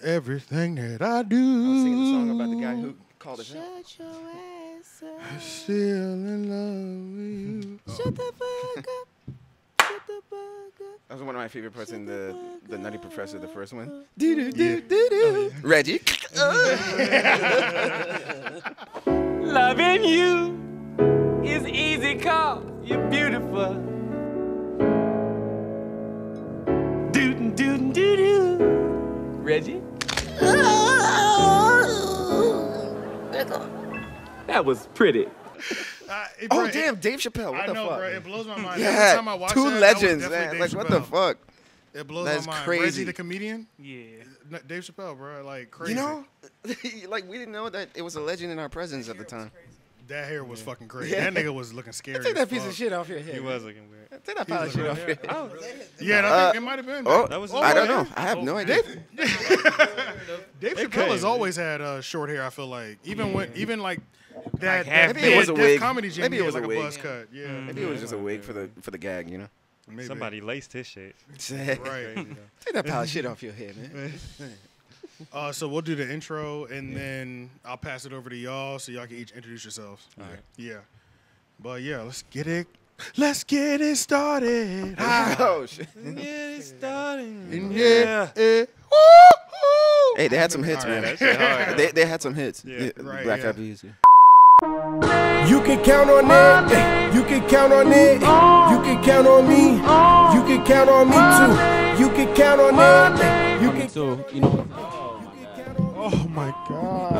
everything that I do. I was singing the song about the guy who called us out. Shut your ass up. I'm still in love with you. Shut the fuck up. Shut the fuck up. That was one of my favorite parts in the Nutty Professor, the first one. Yeah. Reggie. Loving you is easy cause you're beautiful. Doo doo doo doo. Reggie? That was pretty. Oh, damn, Dave Chappelle. What I the know, fuck? bro. It blows my mind. Yeah, Every time I watch two that, legends, that was man. definitely Like, Dave what the Chappelle. fuck? It blows That's my mind. crazy. Reggie the comedian? Yeah. Dave Chappelle, bro. Like, crazy. You know, like, we didn't know that it was a legend in our presence at the time. That hair was fucking crazy. Yeah. That nigga was looking scary. Take that as piece fuck. of shit off your head. He was looking weird. Take that pile of shit off your head. Oh, Yeah, and I think it might have been. Oh, That was I don't yeah. know. I have no idea. Dave Chappelle has always had short hair. I feel like even like that. half Maybe it was a Def wig. Comedy Jam, Maybe he it had was a like wig. a buzz cut. Yeah, Maybe it was just a wig for the gag, you know? maybe. Somebody laced his shit. Right. Crazy, Take that pile of shit off your head, man. So we'll do the intro and then I'll pass it over to y'all so y'all can each introduce yourselves. All right. Yeah. But yeah, let's get it. Let's get it started. Oh, shit. Get it started. Yeah. Woo-hoo. Hey, they had some hits, All right, man. that shit hard. They had some hits. Yeah. Right, Black yeah. Eyed Peas. You can count on it. You can count on it. You can count on me. You can count on me too. You can count on it. You can. So, you know. Oh my God.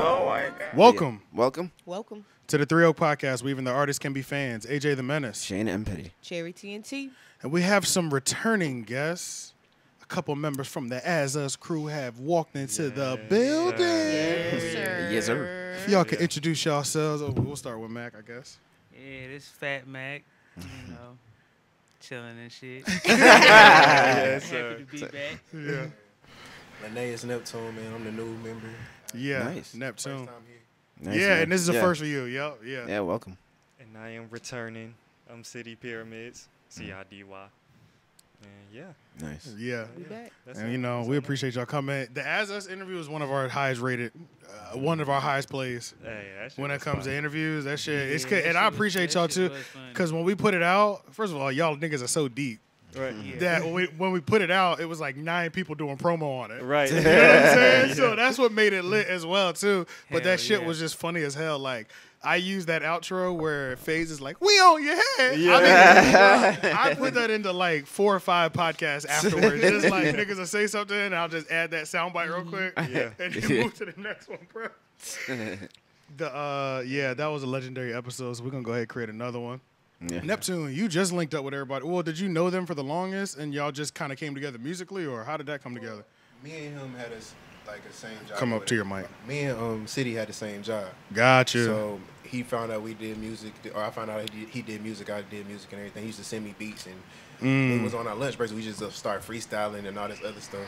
Welcome Welcome, Welcome, to the 3 Oak Podcast, where even the artists can be fans. AJ the Menace. Shane and Petty. Cherry TNT. And we have some returning guests. A couple members from the AZUS crew have walked into the building. Yes, sir. Yes, sir. If y'all can introduce yourselves. Oh, we'll start with Mack, I guess. Yeah, this Fat Mack, you know, chilling and shit. Yes, sir. Happy to be back. Yeah. Lyneyis, Neptune, man. I'm the new member. Yeah. Nice. Neptune. First time here. Nice, Yeah, man. and this is the Yeah. first for you. Yep. Yeah. Yeah, welcome. And I am returning. I'm Cidy Pyramids. CIDY. And yeah. Nice. Yeah. We back. That's And it. you know, That's we all I appreciate y'all coming. The AZUS interview is one of our highest rated, one of our highest plays Hey, that shit when it was comes to fun. interviews. That shit, it's Yeah, good. that And I shit was- appreciate that y'all shit too, was fun. because when we put it out, first of all, y'all niggas are so deep Right. that when we put it out, it was like 9 people doing promo on it. Right. You know what I'm saying? So that's what made it lit as well too. But Hell that shit yeah. was just funny as hell. Like I used that outro where FaZe is like, "We on your head." Yeah. I mean, I put that into like 4 or 5 podcasts afterwards. Just like niggas will say something, and I'll just add that soundbite real quick, Yeah. and then move to the next one, bro. That was a legendary episode. So we're gonna go ahead and create another one. Yeah. Neptune, you just linked up with everybody. Well, did you know them for the longest, and y'all just kind of came together musically, or how did that come together? Me and him had a same job. Come up to your mic. Me and Cidy had the same job. Got you. So he found out we did music, or I found out he did music, I did music and everything. He used to send me beats, and it was on our lunch breaks. We just start freestyling and all this other stuff.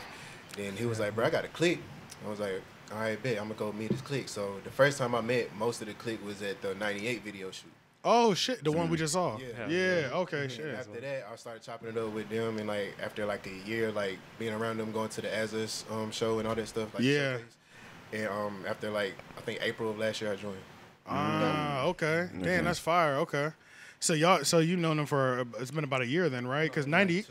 Then he was like, "Bro, I got a clique." I was like, "All right, bet. I'm gonna go meet his clique." So the first time I met most of the clique was at the '98 video shoot. Oh shit, the one we just saw. Yeah. Yeah. Okay. And Shit. after that, I started chopping it up with them, and like after like a year, like being around them, going to the AZUS show and all that stuff. Like Yeah. showcase. And after like I think April of last year, I joined. Ah. Okay. Okay. Damn, that's fire. Okay. So you known them for it's been about a year then, right? Because 90.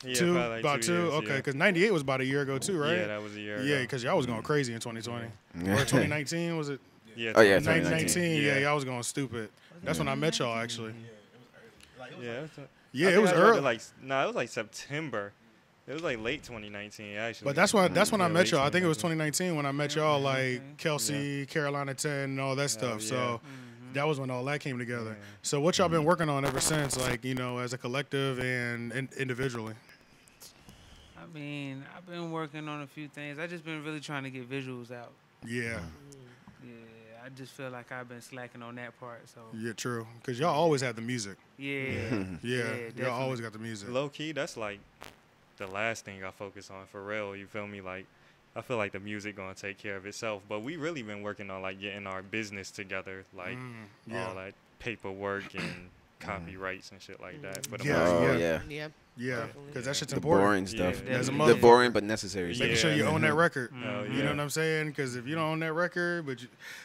Yeah, Two, probably like about 2 two. years, Okay, yeah. because 98 was about a year ago too, right? Yeah, that was a year Yeah, ago. because y'all was going crazy in 2020 Yeah. or 2019 was it? Yeah. Oh, yeah, 2019. Yeah, Yeah. y'all was going stupid. That's when I met y'all actually. Yeah. Yeah, it was early. It was like September. It was like late 2019, actually. But that's when I Yeah, met late y'all. I think it was 2019. 2019 when I met y'all, like Kelsey, Carolina 10, and all that stuff. yeah. So that was when all that came together. So what y'all been working on ever since, like as a collective and individually? I mean, I've been working on a few things. I just been really trying to get visuals out. Yeah, Yeah, I just feel like I've been slacking on that part. So yeah, true. Because y'all always had the music. yeah, Yeah, definitely. y'all always got the music. Low key, that's like the last thing I focus on for real. You feel me? Like, I feel like the music gonna take care of itself. But we really been working on like getting our business together, like yeah. all that paperwork and copyrights and shit like that. For the Yeah, most Oh part. yeah. Yeah. Yeah, because that shit's The important. boring stuff. Yeah, As a The motherfucker. boring but necessary stuff. Making sure you own that record. Oh, You yeah. know what I'm saying? Because if you don't own that record,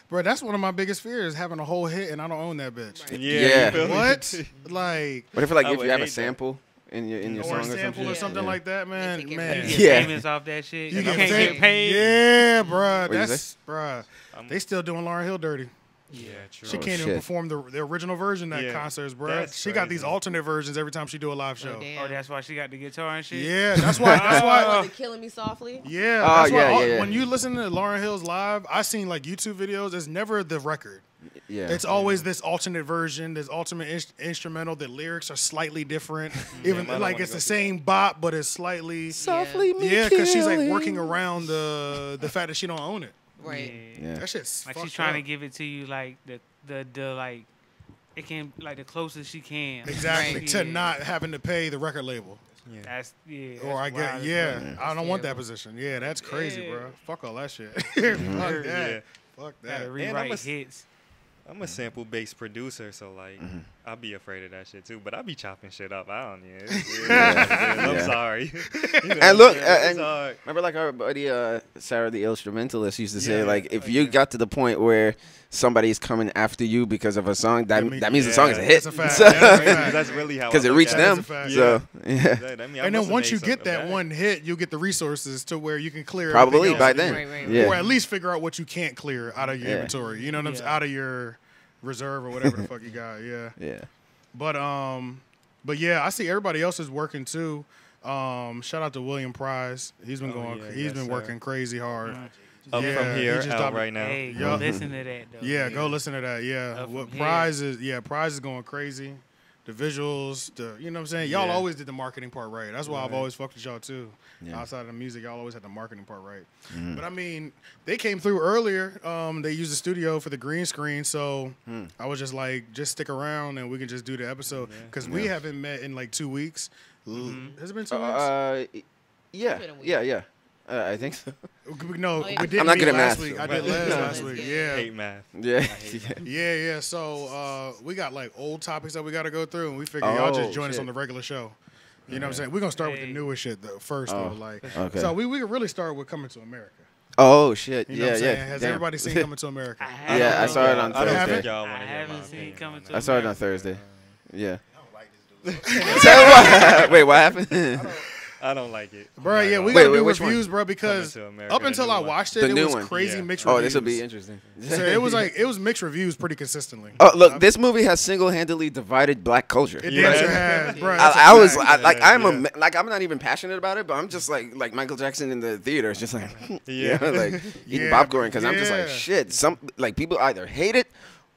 bro, that's one of my biggest fears, having a whole hit and I don't own that bitch. Yeah. Yeah. You feel me? What? Like, What if like I if would you have a hate that. sample in your or song a or sample something? or something like that, man. You get Man, paid. You Yeah. get famous off that shit. You You get can't paid. get paid. Yeah, bruh. What'd you That's, bruh. I'm- They still doing Lauryn Hill dirty. Yeah, true. She Oh, can't even shit. perform the original version at Yeah, concerts, bruh. that's She got these crazy. alternate versions every time she do a live show. Oh, damn. Oh, that's why she got the guitar and shit. Yeah, that's why. That's why. Was it Killing Me Softly? Yeah, Oh, that's why yeah, yeah, yeah. when you listen to Lauryn Hill's live, I seen like YouTube videos. It's never the record. Yeah. It's always this alternate version, this ultimate instrumental. The lyrics are slightly different, even I don't like wanna it's go the through same bop, but it's slightly. Softly Yeah, because she's like working around the fact that she don't own it. Right. Yeah. That shit's Like fucked she's trying to up. give it to you like the like it can like the closest she can. Exactly Right. to not having to pay the record label. That's yeah. Or I that's get, wild as yeah, fuck. I don't want that terrible. position. Yeah, that's crazy, Yeah. bro. Fuck all that shit. Fuck that. Yeah. Fuck Gotta that. rewrite hits. I'm a sample based producer, so like I'll be afraid of that shit too. But I be chopping shit up. I don't. Yeah, I'm Yeah. sorry. You know And look, what I'm saying? and It's hard. remember, like our buddy Sarah, the instrumentalist, used to say, Yeah. like, if you got to the point where somebody's coming after you because of a song, that mean- means the song is a hit. That's a fact. So- That's a fact. That's really how. Because I it look reached at That is them. a fact. So yeah, That mean, I And then must've once made you get something that back. one hit, you get the resources to where you can clear probably everything by else. then. Right. Yeah. Or at least figure out what you can't clear out of your Yeah. inventory. You know what I'm saying? Yeah. Out of your reserve or whatever the fuck you got. Yeah. Yeah. But yeah, I see everybody else is working too. Shout out to William Price. He's been going. yeah, He's yes, been sir. working crazy hard. Up Yeah, from he here, just out dropped- right now. Hey, Yup. go listen to that though. Yeah, go listen to that. Yeah, Up what from Prize is? Yeah, Prize is going crazy. The visuals, you know what I'm saying. Y'all Yeah. always did the marketing part right. That's why I've always fucked with y'all too. Yeah. Outside of the music, y'all always had the marketing part right. But I mean, they came through earlier. They used the studio for the green screen, so I was just like, just stick around and we can just do the episode because we haven't met in like 2 weeks. Has it been 2 weeks? Yeah. Been a week. Yeah. I think so. No, Oh, yeah. we didn't I'm not meet good at last math, week. so- I did Right. last week. Yeah. Hate math. Yeah. Yeah. So we got like old topics that we got to go through, and we figure y'all just Oh, join us shit. on the regular show. You know what I'm saying? We're gonna start with the Hey. newest shit though, first though. Like, okay. so we could really start with Coming to America. Oh shit. You know Yeah. what I'm saying? Yeah. Has Damn. everybody seen Coming to America? Yeah, I saw it on I don't Thursday. think y'all I want to hear haven't my seen opinion Coming on to that. I saw it on America. Thursday. Yeah. I don't like this dude. Wait, what happened? I don't like it. Bro, yeah, we Wait, gotta wait, do which one? reviews, bro, because Coming to America, up the until new I one. watched it, The it new was one. crazy Yeah. mixed Oh, reviews. this will be interesting. So it was mixed reviews pretty consistently. Oh, look, this movie has single-handedly divided black culture. It Yeah. damn sure has, bro. I'm not even passionate about it, but I'm just like Michael Jackson in the theater. It's just like, Yeah. like eating Yeah, popcorn because I'm just like, yeah. shit. Some like people either hate it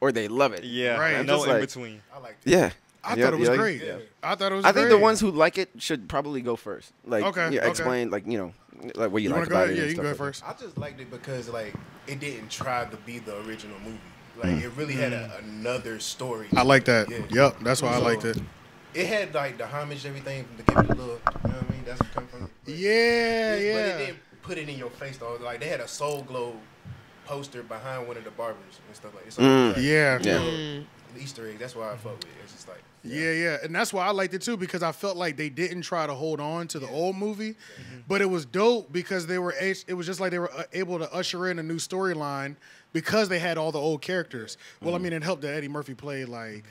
or they love it. Yeah, Right. no Just in like- between. I like Yeah. I Yeah, thought it was yeah, great. yeah. I thought it was. I think great. the ones who like it should probably go first. Like, Okay, yeah, okay. explain like like what you, You like want to go about ahead? it. Yeah, and you can go stuff ahead like first. I just liked it because like it didn't try to be the original movie. Like it really had another story. I like that. Yeah. Yep, that's why I So, liked it. It had like the homage, everything to give it a little. You know what I mean? That's what come from. But Yeah, But it yeah. didn't put it in your face though. Like they had a Soul Glow poster behind one of the barbers and stuff like that. So, like, Yeah. Yeah. little Easter egg. That's why I fuck with it. It's just like Yeah, and that's why I liked it too because I felt like they didn't try to hold on to the old movie, but it was dope because they were. It was just like they were able to usher in a new storyline because they had all the old characters. Well, I mean, it helped that Eddie Murphy played like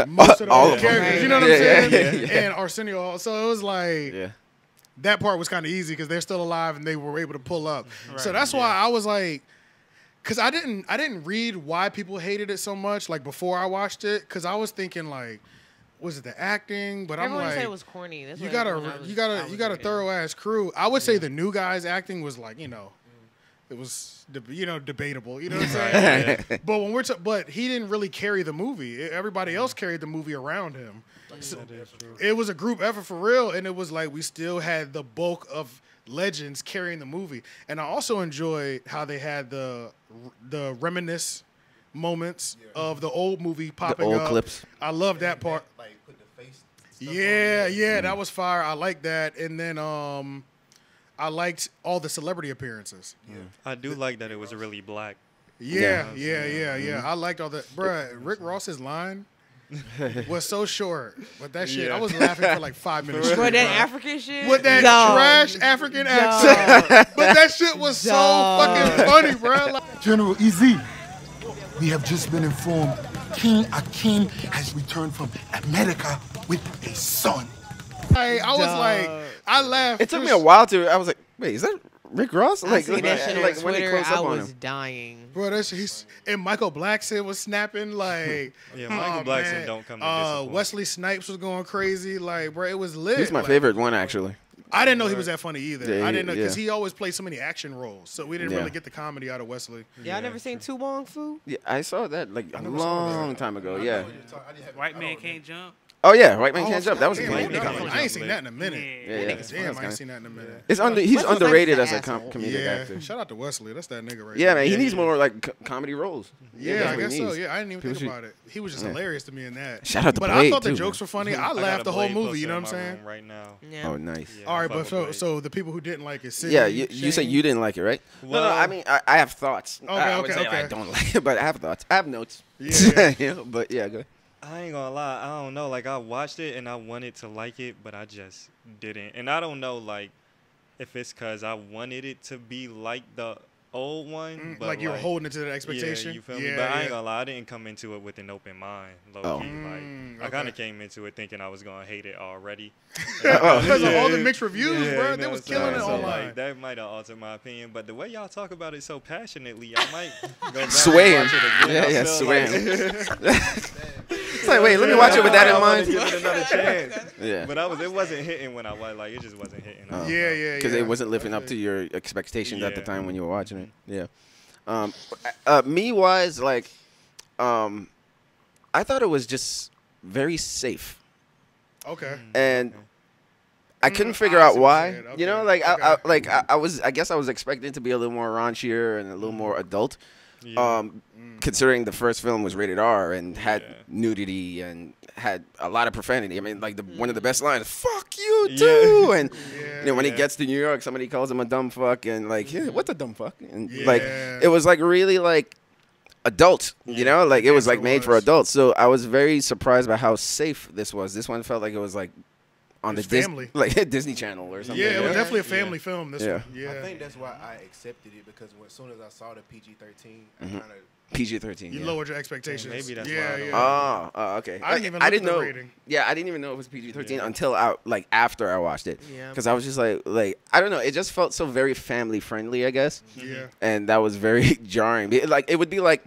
most of the All old of them. characters. You know what Yeah, I'm saying? yeah, yeah. And Arsenio. So it was like Yeah. that part was kind of easy because they're still alive and they were able to pull up. So that's why I was like. Cause I didn't read why people hated it so much like before I watched it. Cause I was thinking like, was it the acting? But Everyone I'm like, said it was corny. That's you what got everyone I a was- you got I a was you got a reading. thorough ass crew. I would say the new guy's acting was like it was debatable. You know what I'm saying? But when but he didn't really carry the movie. Everybody else carried the movie around him. So it was a group effort for real, and it was like we still had the bulk of legends carrying the movie. And I also enjoyed how they had the reminisce moments of the old movie popping old up. clips. I love that part. like put the face. Yeah, that was fire. I like that. And then I liked all the celebrity appearances. I do like that it was really black. Yeah. I liked all that. Bruh, Rick Ross's line was so short, but that shit, I was laughing for like 5 minutes. For straight, that bro. African shit? With that Dog. trash African accent. But that shit was so fucking funny, bro. Like, General EZ, we have just been informed King Akeem has returned from America with a son. I was like, I laughed. It took me a while to. I was like, wait, is that Rick Ross? I seen that shit on when they Twitter, close I up on was him. dying. Bro, and Michael Blackson was snapping like. Yeah, Michael Blackson don't come to disappoint. Wesley Snipes was going crazy, like, bro, it was lit. He's my like, favorite one, actually. I didn't know he was that funny either. Yeah, I didn't know because yeah. he always plays so many action roles, so we didn't Yeah. really get the comedy out of Wesley. Y'all never seen Tu Wong Fu? Yeah, I saw that like a long time ago. Yeah. White man can't jump. Oh yeah, White Man Can't Jump. That was a damn, great I comedy. ain't seen that in a minute. Yeah, yeah. Damn, I ain't seen that in a minute. He's Wesley underrated Snipes as a is an asshole. comedic Yeah, actor. shout out to Wesley. That's that nigga right Yeah, there. man, he needs more like comedy roles. Yeah, that's I what he guess so. needs. Yeah, I didn't even People think should- about it. He was just Yeah. hilarious to me in that. Shout out to But I Blade, thought the too, jokes were funny. I I got laughed a the whole Blade movie. poster You know in what I'm my saying? room right now. Yeah. Oh, nice. Yeah, All I right, fuck but with so, Blade. so the people who didn't like it, Cidy, Yeah, you said Shane? you didn't like it, right? No, Well- I mean, I have thoughts. I would okay, say I okay. don't like it, but I have thoughts. I have notes. Yeah. You know, but yeah, go ahead. I ain't gonna lie, I don't know. Like I watched it and I wanted to like it, but I just didn't. And I don't know, like, if it's cause I wanted it to be like the old one, but like you were holding it to that expectation. Yeah, you feel me? But I ain't gonna lie, I didn't come into it with an open mind. Low Oh. key. Like I kind of came into it thinking I was gonna hate it already. Because of all the mixed reviews, Yeah, bro. you They know was what I'm killing it saying? So, online. like, that might have altered my opinion, but the way y'all talk about it so passionately, I might go back Swaying. and watch it again. Yeah, I yeah, feel swaying. It's like, wait, let me watch it with that in I wanna mind. give it another chance. Yeah. But it wasn't hitting when I was like, it just wasn't hitting. Yeah. Because it wasn't living up to your expectations at the Yeah. time when you were watching it. Yeah. Me wise, like, I thought it was just very safe, Okay. and I couldn't I figure see out what why. you're saying. You know, Okay, like okay. I guess I was expecting to be a little more raunchier and a little more adult. Yeah. Considering the first film was rated R and had Yeah. nudity and had a lot of profanity. I mean, like one of the best lines, "Fuck you Yeah. too," and Yeah. you know, when he gets to New York, somebody calls him a dumb fuck, and like, yeah, what's a dumb fuck? And Yeah. like, it was like really like adult, you know, like it was Yes, like it made for was. adults. So I was very surprised by how safe this was. This one felt like it was like on the It's family. like Disney Channel or something. Yeah, it was you know? definitely a family film. This Yeah. one. Yeah. I think that's why I accepted it because as soon as I saw the PG-13, I kind of PG-13. You yeah. lowered your expectations. Maybe that's why yeah, I don't yeah. Oh, okay. I didn't even look at the know. rating. Yeah, I didn't even know it was PG-13 until after I watched it. Yeah. Because I was just like I don't know. It just felt so very family friendly, I guess. Yeah. And that was very jarring. Like it would be like,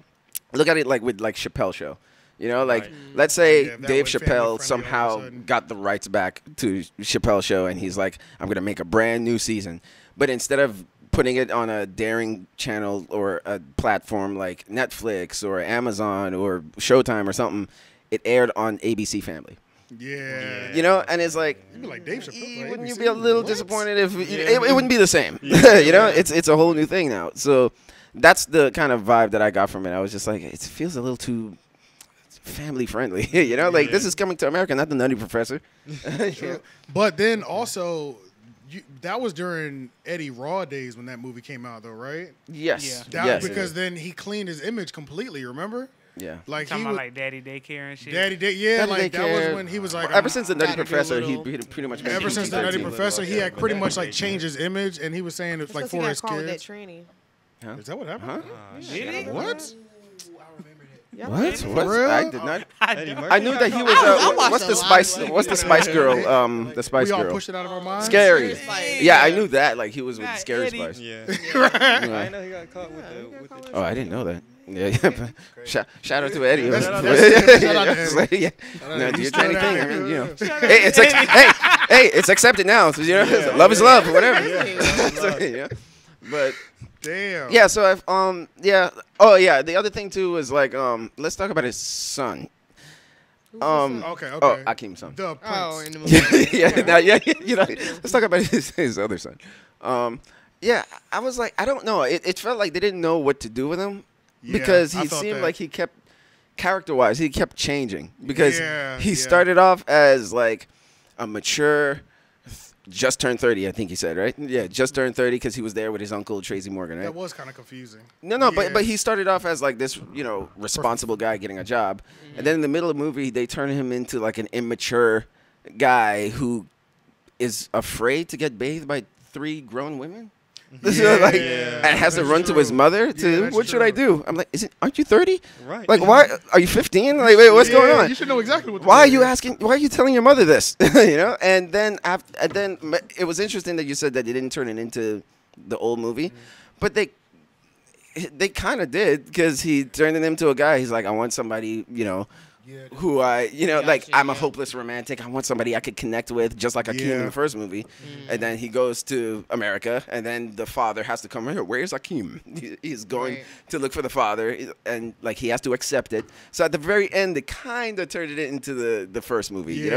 look at it like with like Chappelle Show. You know, like Right. let's say Yeah, if that Dave went family Chappelle friendly all of a somehow sudden. got the rights back to Chappelle Show, and he's like, I'm gonna make a brand new season, but instead of putting it on a daring channel or a platform like Netflix or Amazon or Showtime or something, it aired on ABC Family. Yeah. You know, and it's like, You'd be like Dave Chappelle. like, wouldn't you ABC? be a little What? disappointed if it wouldn't be the same? You know, it's a whole new thing now. So that's the kind of vibe that I got from it. I was just like, it feels a little too family friendly. You know, like this is coming to America, not the Nutty Professor. True. But then also, that was during Eddie Raw days when that movie came out, though, right? Yes. That, Yes. because then he cleaned his image completely. Remember? Yeah. Like Talking he about was like daddy daycare and shit. Daddy Day. Yeah, Daddy like that Daycare. was when he was like. Ever since the Nutty Gotta do a Professor, he little- pretty much been Ever since the Nutty PG-13. Professor, he had pretty much like changed his image, and he was saying it's like Plus he for got his caught with that kids. tranny. Is that what happened? Huh? Did he? What? Yep. What? For What? real? I did not. Eddie Murphy I knew that he was. I watched What's a the lot. Spice? What's the Spice Girl? The Spice We all Girl. pushed it out of our minds. Scary. Spice. Yeah, I knew that. Like he was with Not Scary Eddie. Spice. Yeah. Right. I didn't know he got caught with the Oh, I didn't know that. Yeah. Shout out to Eddie. Shout out to Eddie. Shout out to It's like, yeah. No, do your Shout tiny out thing. to I mean, Eddie. you know. Hey, it's accepted now. So, you know, love is love, whatever. So, yeah. But Damn. yeah, so yeah. Oh yeah, the other thing too is like let's talk about his son. Okay. Oh, Okay. Akim's son. The Oh, Prince. in the movie. You know, let's talk about his other son. Yeah, I was like, I don't know. It felt like they didn't know what to do with him Yeah, because I he felt seemed that. like he kept character-wise, he kept changing because Yeah, he yeah. started off as like a mature, just turned 30, I think he said, right? Yeah, just turned 30 because he was there with his uncle, Tracy Morgan, right? That was kind of confusing. No, but he started off as like this, responsible guy getting a job. And then in the middle of the movie, they turn him into like an immature guy who is afraid to get bathed by 3 grown women. And has to run to his mother to, what should I do? I'm like, aren't you 30? Right. Like, why are you 15? Like, wait, what's going on? You should know exactly what. Why are you asking? Why are you telling your mother this? And then it was interesting that you said that they didn't turn it into the old movie, but they kind of did because he turned it into a guy. He's like, I want somebody, who I'm a hopeless romantic. I want somebody I could connect with, just like Akeem in the first movie. And then he goes to America, and then the father has to come here. Where's Akeem? He's going to look for the father, and like he has to accept it. So at the very end, they kind of turned it into the first movie,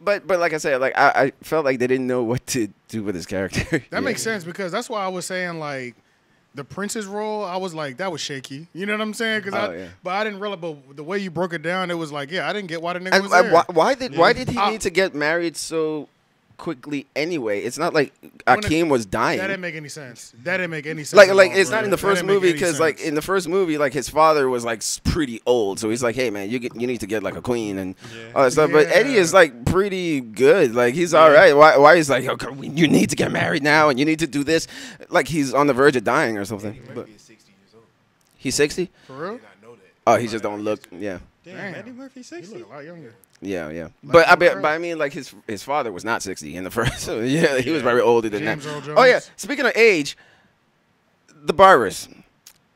But like I said, like I felt like they didn't know what to do with his character. That makes sense because that's why I was saying like. The Prince's role, I was like, that was shaky. You know what I'm saying? But I didn't realize. But the way you broke it down, it was like, I didn't get why the nigga was there. Why did he need to get married so quickly anyway? It's not like Akeem was dying. That didn't make any sense. Like it's not in the first movie because like in the first movie, like his father was like pretty old, so he's like, hey man, you need to get like a queen and all that stuff. But Eddie is like pretty good. Like he's all right. Why he's like, okay, you need to get married now and you need to do this. Like he's on the verge of dying or something. But He's 60 years old. he's 60. For real? I did not know that. Oh, he just don't look. Yeah. Damn, Eddie Murphy He 60. look a lot younger. Yeah. But I mean, like his father was not 60 in the first. So yeah, he was probably older than James that. Earl Jones. Oh yeah. Speaking of age, the barbers.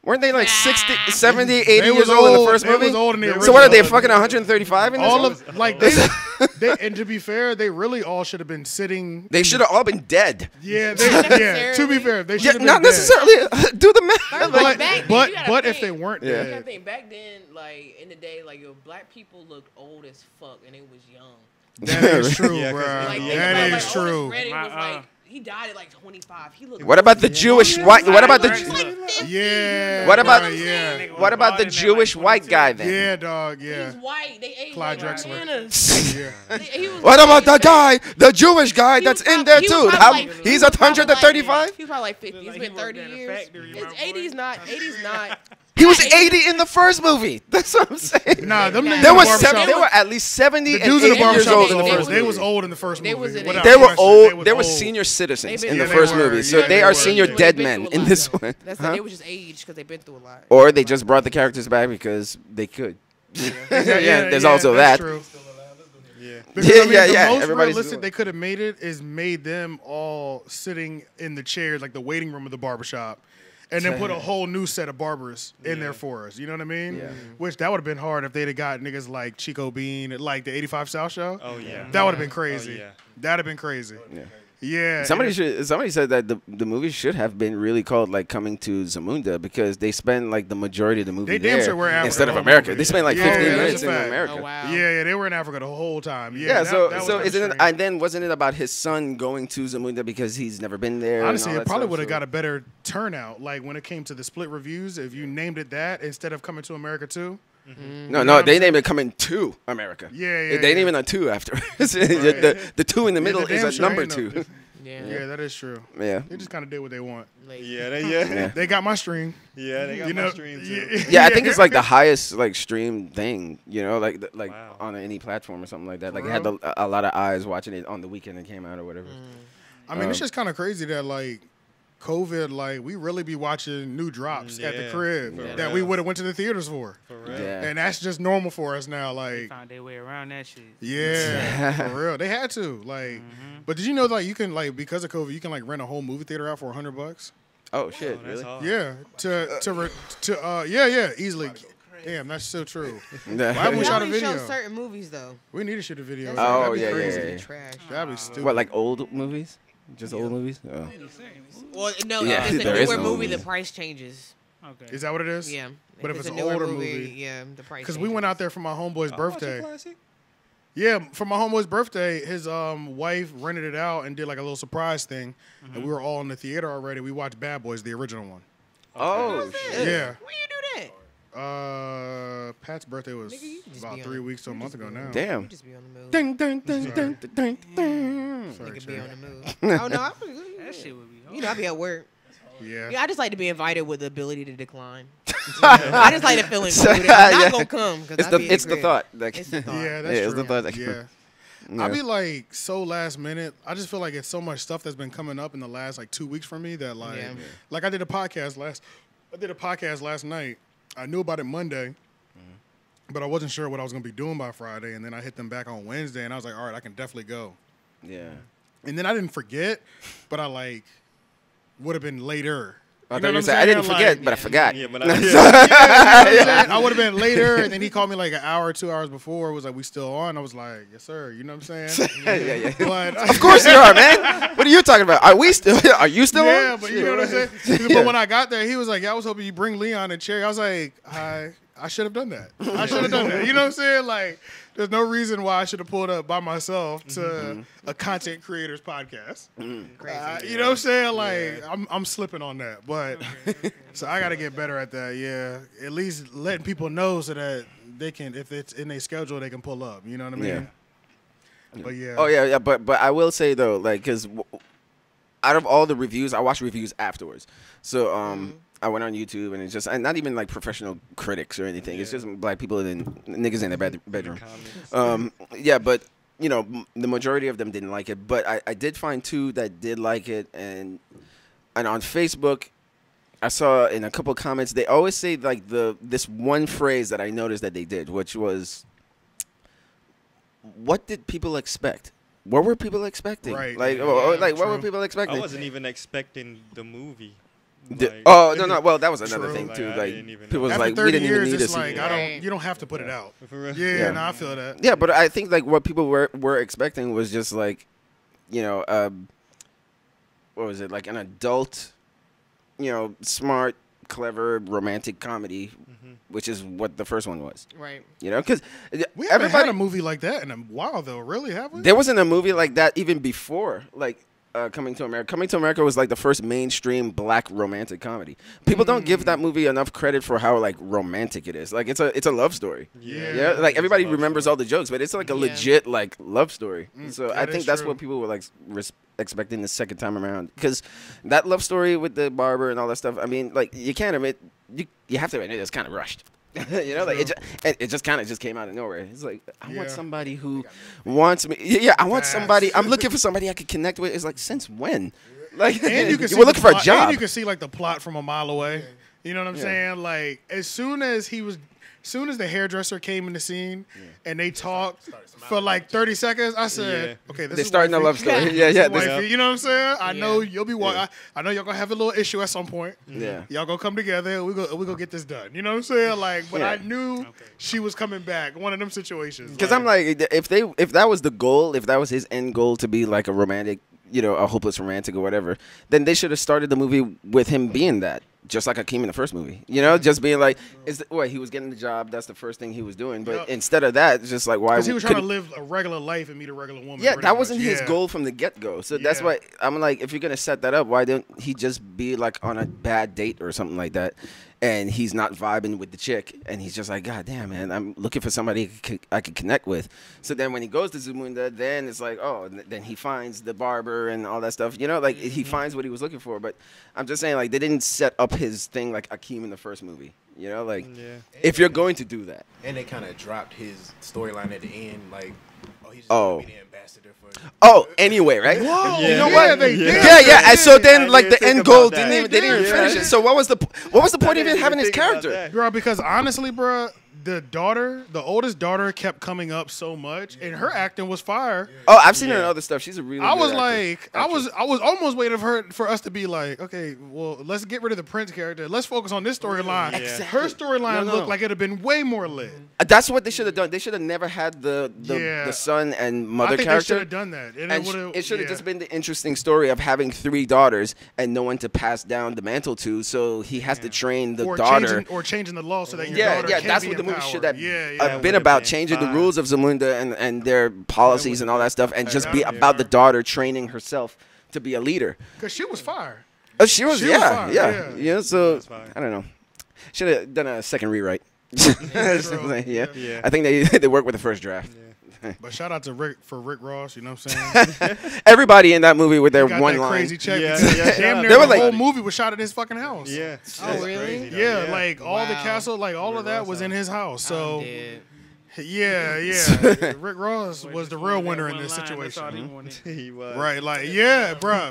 Weren't they like 60, 70, 80 years old in the first movie? They was old in the So what are they, original. fucking 135 in this All one? of like they and to be fair, they really all should have been sitting. They should have all been dead. Yeah. To be fair, they should have been Not dead. necessarily. Do the math. But, Back then, but, you gotta but if think. they weren't You gotta dead, think back then, like in the day, like black people looked old as fuck and they was young. that is true, Yeah, 'cause bro. they- Like Yeah. That like, is true. Reddick was My, like he died at like 25. He looked. What about the Jewish white? What about He was the? like 50. Yeah. What about- Yeah. What about the Jewish white guy then? Yeah, dog. He Yeah. was white. They aged Clyde like Drexler. bananas. Yeah. He was What about the like- guy, the Jewish guy that's in there he was too? probably How like- he's he was probably 135? He was probably like 50. He's Like been he 30 worked at a years. factory, His my boy. 80s not. 80s not. He was 80 in the first movie. That's what I'm saying. Nah, them niggas There in was the barbershop- there were at least 70 the and dudes in the 80 years barbershop old in the was first old. movie. They was old in the first They movie. was in without it. They were question. old. They were old. senior citizens They in been- the Yeah, first they were. movie, so Yeah, they they are were. senior They've dead been men through a in lot, this though. one. That's Huh? they were just aged because they've been through a lot. Or they just brought the characters back because they could. Yeah, there's also that's that. True. Yeah. Because, Yeah, I mean, yeah, the yeah, most everybody's realistic doing it. they could have made it is made them all sitting in the chairs, like the waiting room of the barbershop, and then put a whole new set of barbers in there for us. You know what I mean? Yeah. Which that would have been hard if they'd have got niggas like Chico Bean, at, like the 85 South show. Oh yeah. That would have been crazy. Oh, yeah. That'd have been crazy. Yeah. Yeah. Somebody said that the movie should have been really called like Coming to Zamunda because they spend like the majority of the movie They damn there sure were Africa instead the of whole America. movie. They spent like Yeah, 15 that's minutes a in fact. America. Oh wow. Yeah, they were in Africa the whole time. Yeah, that so was so kinda isn't it? strange. And then wasn't it about his son going to Zamunda because he's never been there? and Honestly, all it that probably stuff, would have so- got a better turnout. Like when it came to the split reviews, if you named it that instead of Coming to America 2. No, they named it Coming to America. Yeah, They ain't even a 2 after. The 2 in the middle the damn is a sure number ain't 2. no- Yeah. Yeah, that is true. Yeah. They just kind of did what they want. Like, Yeah, yeah. They got my stream. Yeah, they got You my know, stream too. Yeah, I think it's like the highest like stream thing, like Wow. on any platform or something like that. Like it had a lot of eyes watching it on the weekend it came out or whatever. I mean, it's just kind of crazy that like COVID, like we really be watching new drops at the Yeah. crib For that real. we would have went to the theaters for, For real. Yeah. and that's just normal for us now. Like, Found their way around that shit. yeah, for real, they had to. Like, but did you know like you can like because of COVID, you can like rent a whole movie theater out for $100? Oh shit, That's really? hard. Yeah, yeah, easily. Damn, that's so true. Why haven't we They shot a only show video? certain movies though. We need to shoot a video. That's Oh, That'd be yeah, crazy. yeah, yeah. Trash. That'd be stupid. What, like old movies? Just old movies? Oh. Well, no, Yeah, if it's there a is newer no movie, movie. the price changes. Okay. Is that what it is? Yeah. But if it's a an newer older movie, yeah, the price. because we went out there for my homeboy's Oh, birthday. classic. Yeah, for my homeboy's birthday, his wife rented it out and did like a little surprise thing, and we were all in the theater already. We watched Bad Boys, the original one. Oh, shit. Yeah. Where you do that? Pat's birthday was Nigga, you just about be 3 on- weeks to a month ago now. Damn. You just be on the move. Ding, ding, ding, ding, ding, ding. Sorry, Nigga be Chad. on the move. Oh no, That shit would be hard. you know I be at work. Yeah. Yeah, I just like to be invited with the ability to decline. I just like to feel included. I'm not Yeah. gonna come because It's the thought. Like, It's the thought. Yeah, that's Yeah, true. it's the thought that- Yeah. Yeah. I be like so last minute. I just feel like it's so much stuff that's been coming up in the last like 2 weeks for me that like Yeah. like I did a podcast last night. I knew about it Monday, but I wasn't sure what I was gonna be doing by Friday. And then I hit them back on Wednesday, and I was like, all right, I can definitely go. Yeah. And then I didn't forget, but I like would have been later. I You thought know you what I'm said, I didn't saying? forget, Like, but I forgot. Yeah, but you know what I'm saying? I would have been later, and then he called me like an hour or 2 hours before. Was like, we still on? I was like, yes, sir. You know what I'm saying? yeah. But Of course you are, man. What are you talking about? Are we still? Are you still yeah, on? but you know what I'm saying? Yeah. But when I got there, he was like, yeah, I was hoping you bring Leon and Cherry. I was like, I should have done that. I should have done that. You know what I'm saying? Like, there's no reason why I should have pulled up by myself to a content creators podcast. You know what I'm saying? Like, I'm slipping on that. But so I got to get better at that. Yeah, at least letting people know so that they can, if it's in their schedule, they can pull up. You know what I mean? Yeah. But yeah. Oh yeah. But I will say though, like, because out of all the reviews, I watch reviews afterwards. So I went on YouTube and it's just, and not even like professional critics or anything. It's just black people and niggas in their bedroom. Yeah, but you know, the majority of them didn't like it. But I did find 2 that did like it, and on Facebook, I saw in a couple of comments they always say like this one phrase that I noticed that they did, which was, "What did people expect? What were people expecting? Right. Like, Yeah, what were true. people expecting?" I wasn't even expecting the movie. Oh no! Well, that was another True. thing too. Like, I like didn't even people know. was After like, 30 we didn't years, even need it's to like, see. you don't have to put it out. For real? Yeah, Yeah. no, I feel that. Yeah, but I think like what people were expecting was just like, you know, what was it, like an adult, you know, smart, clever, romantic comedy, which is what the first one was. Right. You know, because We haven't had a movie like that in a while, though. Really, have we? there wasn't a movie like that even before, like. Coming to America. Coming to America was like the first mainstream black romantic comedy. People don't give that movie enough credit for how like romantic it is. Like it's a love story. Yeah, like everybody remembers all the jokes, but it's like a legit like love story. So I that think is that's true. what people were like expecting the second time around, because that love story with the barber and all that stuff. I mean, like you can't admit you have to admit it's kind of rushed. You know, like it just kind of just came out of nowhere. It's like I want somebody who wants me. Yeah, I want somebody. I'm looking for somebody I could connect with. It's like, since when? Like, And you can see we're looking for a plot- job. And you can see like the plot from a mile away. You know what I'm saying? Like as soon as the hairdresser came in the scene and they talked for like 30 seconds, I said, okay, this They're is starting a wifey. love story. This Yeah, is yeah. wifey. You know what I'm saying? I know you'll be Yeah. I know y'all gonna have a little issue at some point. Yeah. Y'all gonna come together. We go get this done. You know what I'm saying? Like, but Yeah. I knew she was coming back. One of them situations. Because I'm like, if that was the goal, if that was his end goal to be like a romantic, you know, a hopeless romantic or whatever, then they should have started the movie with him being that, just like Akeem in the first movie. You know, just being like, he was getting the job. That's the first thing he was doing. But instead of that, it's just like, why? Because he was trying to live a regular life and meet a regular woman. Yeah, pretty that wasn't much. his Yeah. goal from the get-go. So that's why I'm like, if you're going to set that up, why don't he just be like on a bad date or something like that, and he's not vibing with the chick, and he's just like, God damn, man, I'm looking for somebody I could connect with. So then when he goes to Zamunda, then it's like, oh, then he finds the barber and all that stuff. You know, like he finds what he was looking for. But I'm just saying, like, they didn't set up his thing like Akeem in the first movie. You know, like, if you're going to do that. And they kind of dropped his storyline at the end, like, he's just Oh. gonna be the ambassador for. Oh, anyway, right? Whoa, You know yeah, what? they did. Yeah. And so then, I like, didn't the think end goal about that. they didn't even Yeah. finish it. So what was the point of even having his think about character? that. Girl, because honestly, bruh, the oldest daughter kept coming up so much, and her acting was fire. Oh, I've seen her in other stuff. She's a really. I good was actress. like, I was almost waiting for us to be like, okay, well, let's get rid of the Prince character. Let's focus on this storyline. Yeah. Her storyline No. looked like it'd have been way more lit. That's what they should have done. They should have never had the Yeah. son and I mother think they should character. have done that. And And would've- it should have yeah. just been the interesting story of having 3 daughters and no one to pass down the mantle to. So he has to train the or daughter. changing the law so that your Yeah, daughter yeah, can that's be what the movie empowered. should have Yeah, been would've about, been changing the fine. rules of Zamunda and their policies and all that stuff, and just be about the daughter training herself to be a leader. because she was fire. She was, She was fire, yeah. So fire. I don't know. Should have done a second rewrite. true. Yeah. Yeah. I think they worked with the first draft. But shout out to Rick Ross. You know what I'm saying? Everybody in that movie with their He got one that line. crazy check. Yeah, because yeah, damn near They were the like- whole movie was shot at his fucking house. Yeah. Oh, That's really? crazy, though. Yeah, like all the Wow. castle, like all Rick of that Ross was in house. his house. I'm So dead. yeah. Rick Ross was the real winner in this situation. He was. Right, like bro.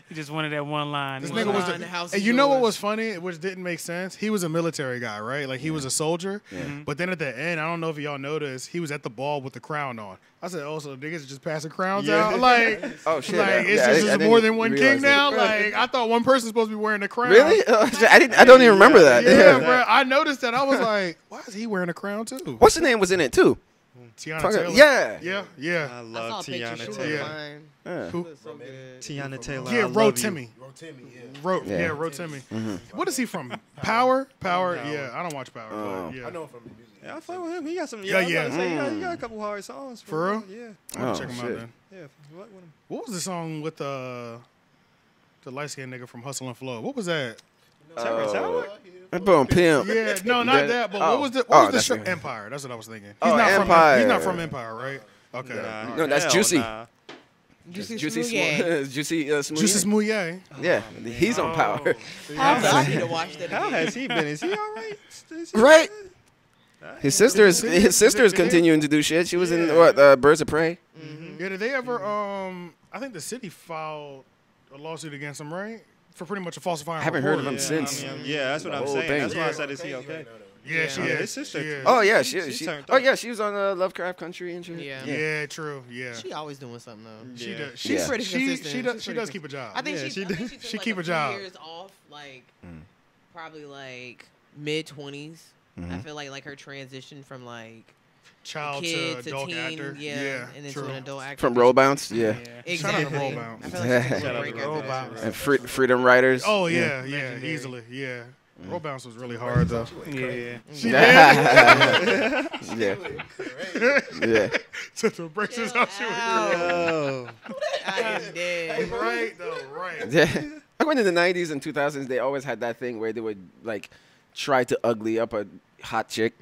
He just wanted that one line. This He nigga was was line, like, the house and is you know what yours. was funny, which didn't make sense? He was a military guy, right? Like he was a soldier. But then at the end, I don't know if y'all noticed, he was at the ball with the crown on. I said, oh, so niggas are just passing crowns Yeah. out? Like, Oh shit! like it's Yeah, just I more didn't than one realize king that. now? Like, I thought one person's supposed to be wearing the crown. Really? I don't even remember that. Yeah, bro. I noticed that. I was like, why is he wearing a crown too? What's the name was in it too? Tiana Fuck it. Taylor. Yeah. Yeah. I I love saw a picture. Tiana She was Taylor. fine. Yeah. Who? She was so good. Tiana Taylor. Yeah, I Ro love you. Timmy. Yeah. Ro Timmy. What is he from? Power? Power. Yeah, I don't watch Power. But yeah. I know him from the music. Yeah, I fuck with him. He got some. Yeah, Yeah, I was about to yeah. say, he got a couple hard songs. For real? Yeah. I'm gonna Oh, check him out shit. then. Yeah. What with him? What was the song with the light skinned nigga from Hustle and Flow? What was that? Terrence Howard? Boom, pimp. Yeah, no, not that. But what was the that's show? it. Empire. That's what I was thinking. He's Oh, not Empire. from. He's not from Empire, right? Okay. Nah, No, that's hell Juicy. Nah. Juicy, Smoothie. Juicy, Smoothie. Juicy Smouye. Yeah, he's on Power. I need to watch that How again. has he been? Is he all right? Is he Right. good? His sister's continuing to do shit. She was in what Birds of Prey. Yeah, did they ever? I think the city filed a lawsuit against him, right? For pretty much a falsifying. I haven't heard of report. him since. I mean, yeah, that's what The I'm whole saying. thing. That's why I Yeah. said, is he okay? Yeah, she Yeah, is. his sister- She is. Oh yeah, She she turned oh up. yeah, she was on Lovecraft Country and shit. Yeah. Yeah, true. Yeah. She always doing something though. She Yeah. does. She's She, pretty she, consistent. she She's does. She pretty does keep a job. I think Yeah, she she took She like keep a few job. years off, like probably like mid-20s. I feel like her transition from like Child kid to to adult teen, actor. yeah, and then true. to an adult actor. From Roll Bounce, yeah. Exactly. Shout out to Roll Bounce. I feel like she took Shout a out break to after Roll that. Bounce. And Freedom Riders. Oh yeah, Legendary. easily, yeah. Roll Bounce was really hard though. Yeah. She yeah. yeah. Yeah. So the breaks is how she was. Oh. I am dead. Right though, right. Yeah. Like when in the 90s and 2000s, they always had that thing where they would like try to ugly up a hot chick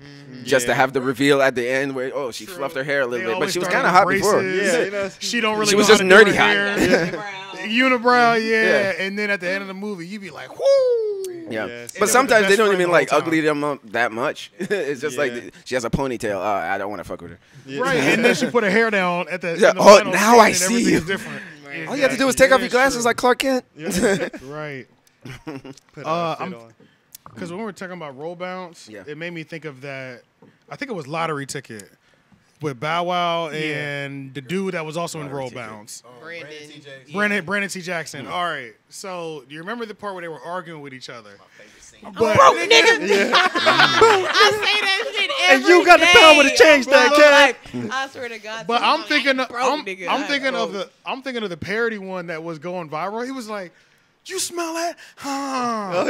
just to Yeah. have the reveal at the end where she True. fluffed her hair a They little bit, but always she was started kind of hot with before. braces. Yeah, you know. She don't really. She was know just how to do nerdy her hot. hair. Brown. Unibrow, yeah. Yeah. And then at the end of the movie, you be like, whoo. Yeah, Yes. but And sometimes the they best don't friend even the like whole time. ugly them up that much. It's just Yeah. like she has a ponytail. Oh, I don't want to fuck with her. Right, and then she put her hair down at the. Yeah, in the oh, final now scene I and see everything you. is different. Right. All you have to do is take off your Yeah, glasses true. like Clark Kent. Right. Put I'm- on. Because when we were talking about Roll Bounce, Yeah. it made me think of that. I think it was Lottery Ticket with Bow Wow and the dude that was also in Roll Bounce. Brandon. Brandon T. Jackson. All right. So, do you remember the part where they were arguing with each other? But, Broke nigga. I say that shit every And you got the power to day change of that, my kid. life. I swear to God. But I'm thinking, broke, nigga. I'm I thinking of broke. I'm thinking of the parody one that was going viral. He was like, "You smell that? Huh?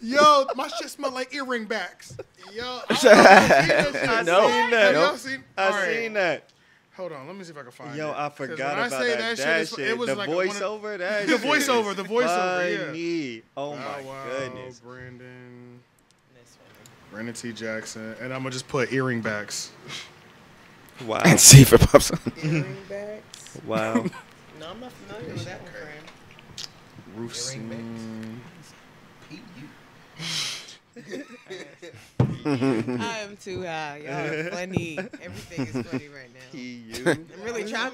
Yo, my shit smell like earring backs. Yo, I No. seen that. Y'all seen? I All right. seen that. Hold on, let me see if I can find it. Yo, I 'Cause forgot when I about say that. it's- Shit. It was The like voiceover, that the shit voiceover, is the voiceover, yeah. funny. Oh Bow my Wow, goodness. Brandon T. Jackson, and I'm gonna just put earring backs. Wow. And see if it pops up. Earring backs? Wow. No, I'm not familiar with that one, friend. Roof scene. I am too high. Y'all are funny. Everything is funny right now. I'm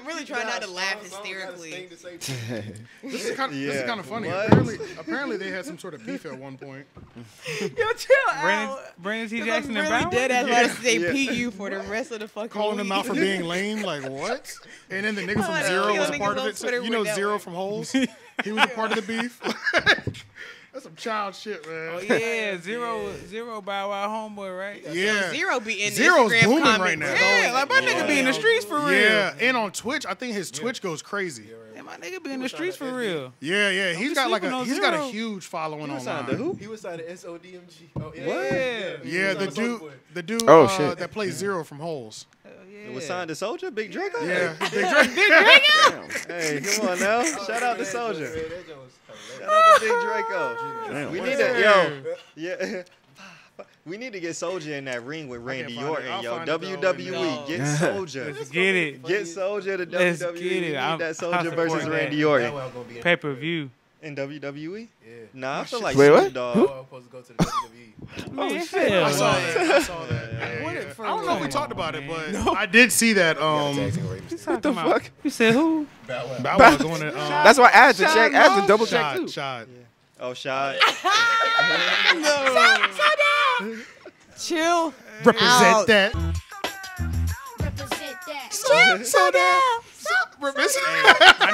really trying not to laugh hysterically. This is kind Yeah. of funny. What? Apparently they had some sort of beef at one point. Yo, chill out. Brandon T. 'Cause Jackson I'm and really Bow dead Wow? ass about to say Yeah. PU for the rest of the fucking Calling him week. out for being lame, like what? And then the nigga I from wanna Zero kill was a niggas part of on it. So, Twitter you know with that Zero one. from Holes? He was a part of the beef. That's some child shit, man. Oh yeah, zero Bow Wow homeboy, right? Yeah. Zero be in the Zero's Instagram booming comments. right now. Yeah, like my nigga be in the streets for real. Yeah, and on Twitch, I think his Twitch goes crazy. Yeah, my nigga be in the streets for real. Yeah, he's be got like sleeping on he's got a Zero. huge following Signed to online. who? He was signed to SODMG. Oh, yeah. What? Yeah, He was on Soulja Boy. the dude Oh, shit. that plays Zero from Holes. It was signed to Soldier, Big Draco. Yeah, Big Drake. Hey, come on now. Shout out to Soldier. That joint was hilarious. Shout out to Big Draco. Damn. We need to, yeah. We need to get Soulja in that ring with Randy Orton, yo. WWE, get Soulja. Let's get it. Get Soulja to Let's WWE. get We it. need I'm that Soulja versus supporting Randy that. Orton. Pay-per-view. In WWE? Yeah. Nah, I feel like Wait, what? Snoop Dogg. I was supposed to go to the WWE. Man, hell I saw no. that. I saw that. Yeah. I don't know if we talked about it, but I did see that. What the fuck? You said who? Bow Wow going to. That's why I had to check. I had to double check too. Shot. Oh, shot. Chill. Represent out. that. So down. My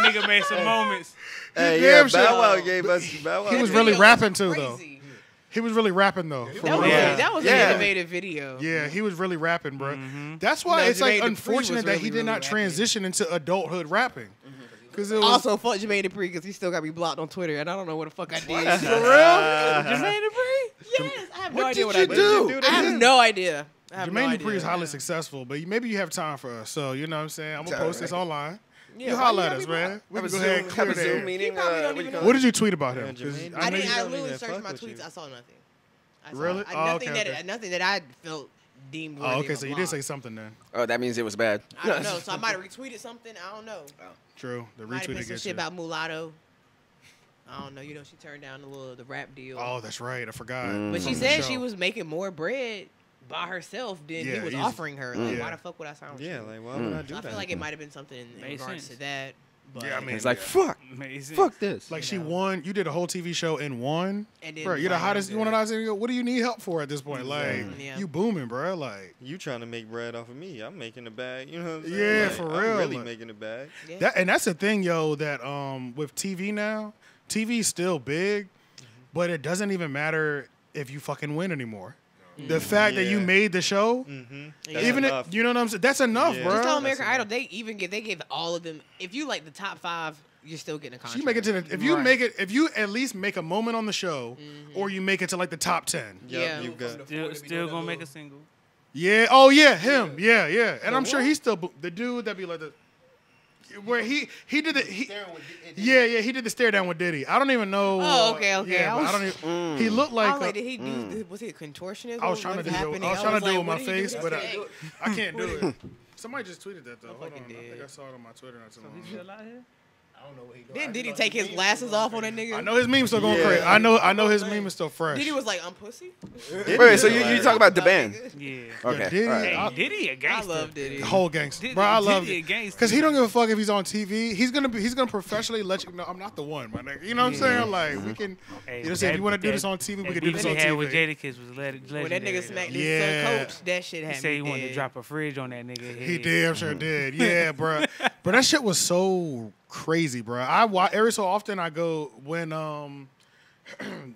nigga made some moments. Hey, damn yeah, sure. Bow Wow gave us. Bow Wow. He was gave really us- rapping too, though. Crazy. He was really rapping though. for That was, real. Yeah. that was Yeah. an innovative video. Yeah, he was really rapping, bro. That's why No, it's like Jermaine Dupri unfortunate was that he really, did really not rapping. transition into adulthood rapping. Because it was Also, fuck Jermaine Dupri because he still got me blocked on Twitter, and I don't know what the fuck I did. for real. Jermaine Dupri? Yes, I have no What idea did what you I did. do? I have no idea. I have Jermaine no Dupri is idea. highly successful, but maybe you have time for us. So you know what I'm saying. I'm gonna post this online. Yeah, You why holla you at got us, me man. We Have can a go ahead Zoom, and have clear a Zoom that. meeting. probably don't what do even you know. call What it? did you tweet about him? Yeah, 'Cause Jermaine- I know didn't. you- I don't literally even searched fuck my with tweets. you. I saw nothing. I saw Really? nothing Oh, okay, that nothing that I felt deemed worthy. Oh, of okay. a So you did block. say something then. Oh, that means it was bad. I don't know. So I might have retweeted something. I don't know. True. The Might have been retweet some against shit you. about Mulatto. I don't know. You know, she turned down the rap deal. Oh, that's right. I forgot. But she From the said show. she was making more bread by herself than Yeah, he was easy. offering her. Like, Yeah. why the fuck would I sound? Yeah, like, why would I do So I that? feel like it might have been something in Makes regards sense. to that. But Yeah, I mean, It's like fuck, Amazing. fuck this. Like she won. You did a whole TV show in one. And then Bro, you're the like, hottest. You one of the hottest. What do you need help for at this point? Like Yeah. you booming, bro. Like You trying to make bread off of me? I'm making the bag. You know what I'm saying? Yeah, Like, for I'm real, really like- making the bag. yeah. that, and that's the thing, yo. That with TV now, TV's still big, but it doesn't even matter if you fucking win anymore. The fact that you Yeah. made the show, Mm-hmm. even if you know what I'm saying, that's enough, Yeah. bro. Just tell That's American enough. Idol, they gave all of them. If you like the top 5, you're still getting a contract. You make it to the if you Right. make it if you at least make a moment on the show, or you make it to like the top 10. Yep, Yeah. you got. Still gonna make a single. Yeah. Oh yeah, him. Yeah, yeah. And I'm sure he's still the dude that be like the where he did the yeah he did the stare down with Diddy. I don't even know. Oh, okay. Yeah, but I don't even. He looked like. I was like, did he do? Was he a contortionist? I was trying to What do. happening? I was trying to do it with like, my what did he face, do but today? I can't do it. Somebody just tweeted that though. Hold on, fucking I think dead. I saw it on my Twitter not too long He ago. still out here? I don't know what he doing. Then did he take his glasses off on that nigga? I know his meme's still going Yeah. crazy. I know his meme is still fresh. Diddy was like, I'm pussy. Wait, so you talk about the band? Yeah. Okay. Diddy, all right. Hey, I- Diddy a I gangster. love Diddy. The whole gangster, Diddy- bro. I love Diddy a it gangster. because he don't give a fuck if he's on TV. He's gonna professionally let you know I'm not the one, my nigga. You know what I'm saying? Like we can, Hey, you know, say if that- you want to do that- this on TV, we that can do beef this he on had with TV. Jadakiss was legendary. When that nigga smacked his Yeah. son coach, that shit He had said me he wanted dead. to drop a fridge on that nigga head. He damn sure did. Yeah, bro. But that shit was so crazy, bro. Every so often I go when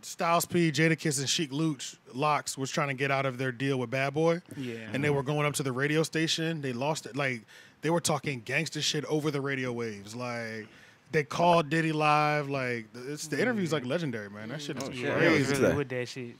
Styles P, Jadakiss, and Sheek Locks was trying to get out of their deal with Bad Boy. Yeah. And they were going up to the radio station. They lost it. Like they were talking gangster shit over the radio waves. Like they called Diddy live. Like the interview's like legendary, man. That shit is Yeah, he crazy. was really that. with that shit.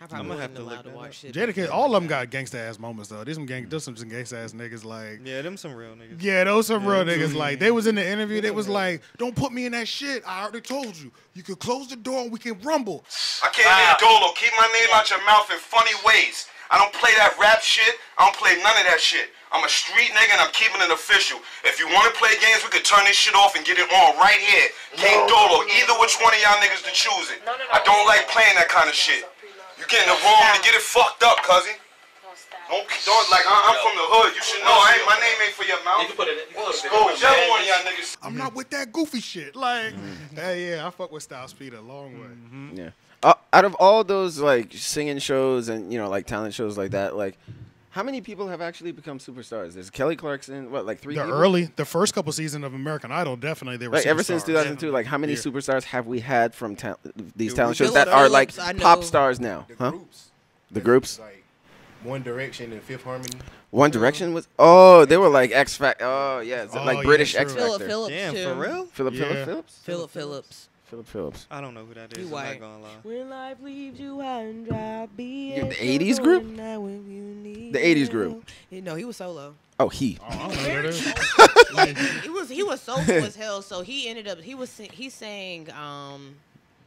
I probably I'ma have wasn't to look allowed to that watch up. shit. Jadakiss, all of them got gangsta ass moments though. There's some gangsta ass niggas like. Yeah, them some real niggas. Yeah, those some real niggas. Like they was in the interview, they was like, "Don't put me in that shit. I already told you. You can close the door and we can rumble." I came in Dolo. Keep my name out your mouth in funny ways. I don't play that rap shit. I don't play none of that shit. I'm a street nigga and I'm keeping it official. If you want to play games, we could turn this shit off and get it on right here. King Dolo. Either which one of y'all niggas to choose it. I don't like playing that kind of shit. You get in the room to get it fucked up, cuzzy. Don't like I'm from the hood. You should know. My name ain't for your mouth. You can put it in. Whichever one of y'all niggas. I'm not with that goofy shit. Like, hey, yeah, I fuck with Styles P a long way. Yeah. Out of all those like singing shows and like talent shows like that, like how many people have actually become superstars? There's Kelly Clarkson. What, like 3 people? The first couple seasons of American Idol, definitely they were Like ever since superstars. 2002, like how many Yeah. superstars have we had from these Dude, talent shows Philip that are like Phillips, I pop know. stars now? The Huh? groups. The groups. Like One Direction and Fifth Harmony. One Direction was. Oh, they were like X Factor. Oh yeah, Oh, like yeah, British true. X Philip Factor. Phillips. Damn, too. for real? Philip Yeah. Phillips. Philip Phillips. Philip Phillips. I don't know who that He is. I'm white. not gonna lie. When life leaves you high and dry, be Yeah, it the 80s group? The The 80s group. No, he was solo. Oh, he. Oh, I don't know who that is. He was soulful as hell. So he ended up he sang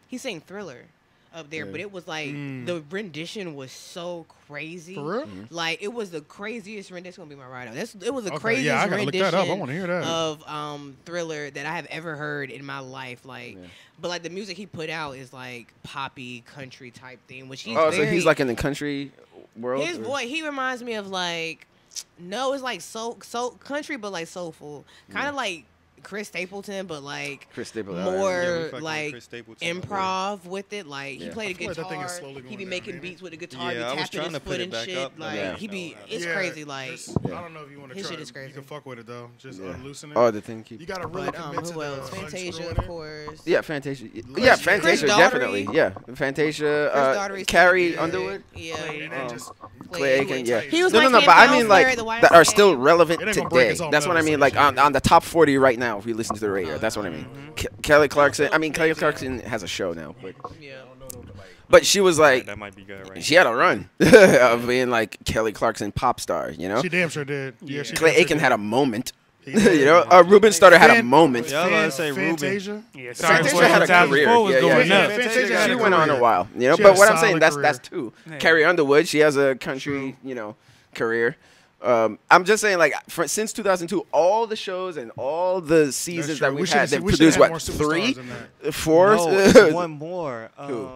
he sang Thriller up there, but it was like the rendition was so crazy. For real? Like it was the craziest rendition. That's gonna be my ride out. It was the Okay, craziest yeah, I gotta look that up. I rendition wanna hear that. of Thriller that I have ever heard in my life. Like, but like the music he put out is like poppy country type thing, which he's Oh, very, so he's like in the country world. his voice. He reminds me of like it's like soul country, but like soulful, kind of like Chris Stapleton, but like Chris Stapleton, more fucking like Chris Stapleton. improv with it. Like he played a feel like that thing guitar. is slowly He going be down, making ain't beats with a guitar. Yeah, I be was tapping trying his to foot put it and back shit. up, but Like yeah. he be, it's Yeah, crazy. Like just- I don't know if you want to his try. shit is crazy. You can fuck with it though. Just unloosen it. Oh, the thing. You gotta really but commit to who else? the Fantasia, unscrewing of it. course. Yeah, Fantasia. Yeah, Chris Fantasia, Daughtery. definitely. Yeah, Fantasia. Daughtery's Carrie good. Underwood. Yeah. And then just Clay Aiken, yeah. He was no, like no, Cam but I mean Pellsbury like at the that are YMCA. still relevant It ain't gonna break today. its own That's what I metal, mean. so Like you on shouldn't the top 40 right now, if you listen to the radio, that's what I mean. Kelly Clarkson. I mean, Kelly Clarkson has a show now, but she was like, That might be good, right? she had a run of being like Kelly Clarkson pop star. You know, She damn sure did. Yeah, she Clay damn sure Aiken did. had a moment. He You did. know, Ruben Studdard had a moment. Yeah, I was about to say Ruben. Fantasia. Yeah, sorry Fantasia for had a 2004 career. was Yeah, going yeah, up. yeah. Fantasia had She a went on a career. while, you know. She had But a what I'm saying, solid that's career. two. Yeah. Carrie Underwood, she has a country, you know, career. I'm just saying, like, since 2002, all the shows and all the seasons true. that We we've should- had, they've we should produced have what, more 3, superstars in 4? No, it's one more. Who?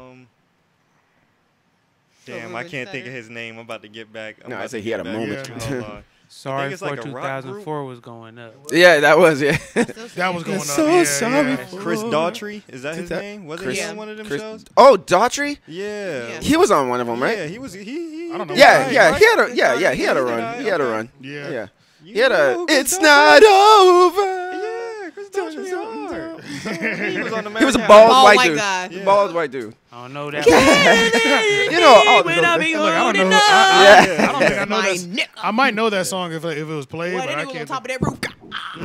Damn, I can't think of his name. I'm about to get back. I'm No, about I said to he get had a back. moment. Yeah. Hold on. Sorry it's for like a rock group. 2004 was going up. Yeah, that was, yeah. That was going on. So yeah, sorry. yeah. Chris Daughtry, is that his that- name? Was Chris- he on one of them Chris- shows? Oh, Daughtry? Yeah. He was on one of them, right? Yeah, he was. He I don't know. Yeah, Right, yeah, right? he had a, yeah, He he had a did run. alright, He had a okay. run. Yeah. Yeah. You He had know a, Chris it's Daughtry? not over. Yeah, Chris Daughtry hard. He was on the He was a American bald Bald white white dude. guy. Yeah. Bald white dude. I don't know that. You know, oh, When I be Look, I don't holding know. up. Yeah. I don't think I know My that. nigga. I might know that song if it was played, What, but I that nigga on can't. top of that roof.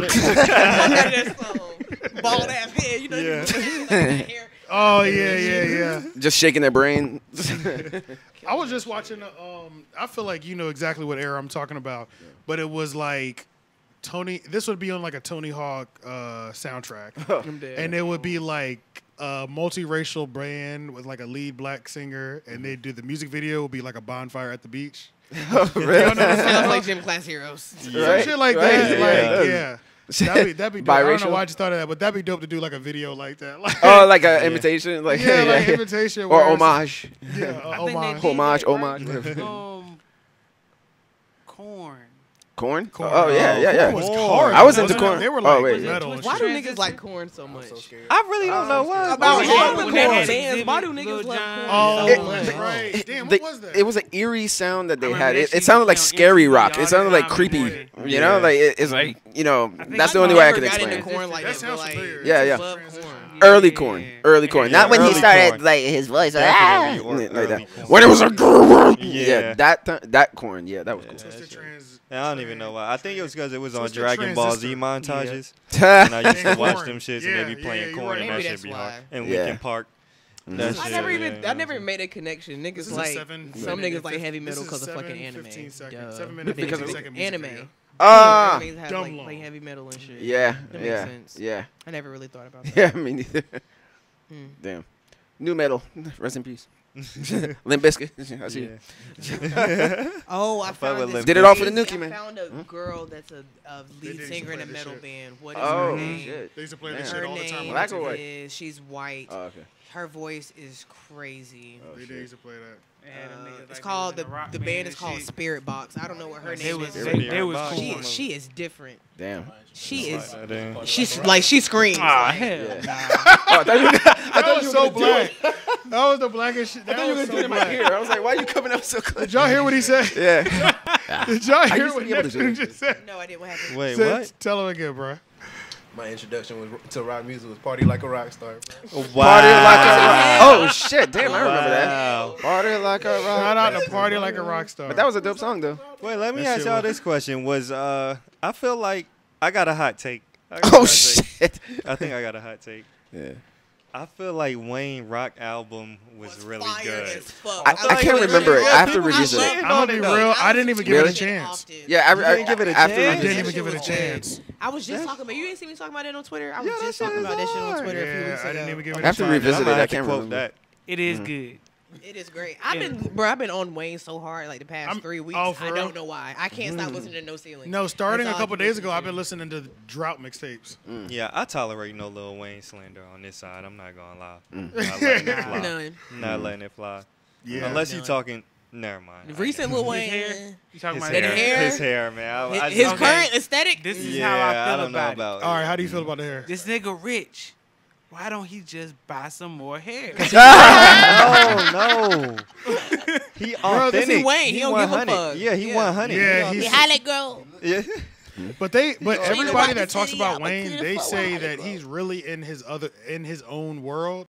That song. Bald ass head, you know. Yeah. Oh yeah. Just shaking their brain. I was just watching. I feel like you know exactly what era I'm talking about, but it was like Tony. This would be on like a Tony Hawk soundtrack, and it would be like a multiracial band with like a lead black singer, and they do the music video would be like a bonfire at the beach. Really? Sounds like gym class heroes. Some shit like that. Like yeah. That'd be dope. I don't know why I just thought of that, but that'd be dope to do like a video like that. Like, Oh, like an imitation, like yeah, like invitation or where it's- homage, Yeah, I think they homage. did homage. Corn. Corn? Corn. Oh yeah, yeah, yeah. Corn was hard. I was into Wasn't Corn. it? They were Oh, like wait. metal. and Why shit. do niggas like corn so much? I really don't know why. About When half they the had corn Exhibit, bands, why do Lil niggas love Jon. corn? Oh, so much? right. Damn, The- what was that? It was an eerie sound that they remember had. that It shit sounded like used to be on scary MTV rock. all It sounded the like time creepy. in the morning. You know, like it's like that's the only way I could never got explain into it. corn like That that. sounds but, like, familiar. Yeah, yeah. love corn. Early corn, early corn. Yeah, Not when he early started corn. like his voice, Definitely like early that. corn. When it was a girl. Yeah. Yeah, that corn. Yeah, that was cool. Twisted Trans. I don't even know why. I think it was because it was on Twisted Dragon Ball Z Transistor. montages. And I used to And watch corn. them shits Yeah, and they be yeah, playing you're corn right. and Maybe that that's shit be hard. why. And Yeah. Linkin Park. That I shit, never yeah, even, I never made a connection. Niggas This is like a 7 some minute, niggas like heavy this metal is because of 7, fucking anime. 15 second, Duh. 7 minute, Because 15 of second music anime. video. Ah, Animes have dumb like long. play heavy metal and shit. yeah, That makes yeah, sense. yeah, I never really thought about that. yeah. Me neither. Hmm. Damn. New metal. Rest in peace. Limp Bizkit. I see. Yeah. Oh, I fuck found with this Limp Did it all for the crazy- Nookie, man. I found a girl that's a They lead used to singer in play a this metal shit. band. What is Oh her name? shit. They used to play this Damn. shit Her all the time. name on Black or TV. white? is she's white. Oh, okay. Her voice is crazy. Oh, They shit. used to play that. It's called the band is called Spirit Box. I don't know what her They name was is. they was Box. cool. She is different. Damn. She is. Damn. She screams. Ah, like- hell. Oh, I thought you, That was so black. That was the blackest shit. That was so in my black. ear. I was like, why are you coming up so close? Did y'all hear what he said? Yeah. Did y'all hear used to what be able to do Neptune that just said? No idea what happened. Wait, Said- what? Tell him again, bro. My introduction to rock music was "Party Like a Rock Star." Bro. Wow. Party like a rock. Oh shit! Damn, I remember that. Wow. Party like a rock. Shout out to Party Like a Rock Star. But that was a dope song though. Wait, let me That ask shit y'all was- this question. I feel like I got a hot take. I got a Oh hot take. shit. I think I got a hot take. Yeah. I feel like Wayne rock album was really good. I can't remember it. I have to revisit it. I'm gonna be real. I didn't even give it a chance. Yeah, I didn't give it a chance. I didn't even give it a chance. I was just talking about. You didn't see me talking about that on Twitter. I was just talking about that shit on Twitter a few weeks ago. I didn't even give it a I have chance. to revisit it. I can't remember that. It is good. It is great. I've been on Wayne so hard like the past 3 weeks. Oh, for I real? don't know why. I can't stop listening to No Ceiling. No, starting a That's all couple I can days listen ago, to. I've been listening to the drought mixtapes. Yeah, I tolerate no Lil Wayne slander on this side. I'm not gonna lie. Not letting it fly. None. Not letting it fly. Yeah, Unless you talking. Never mind. Recent Lil Wayne. hair? You talking His about hair. hair? His hair, man. I His just- current aesthetic. This is Yeah, how I feel don't know about it. about All right, how do you feel about the hair? This nigga rich. Why don't he just buy some more hair? No. He Bro, this is authentic. Wayne. He don't give a 100. fuck. Yeah, he 100. Yeah, He he's. highlight girl. Yeah. But everybody that talks about Wayne, they say that he's really in his own world.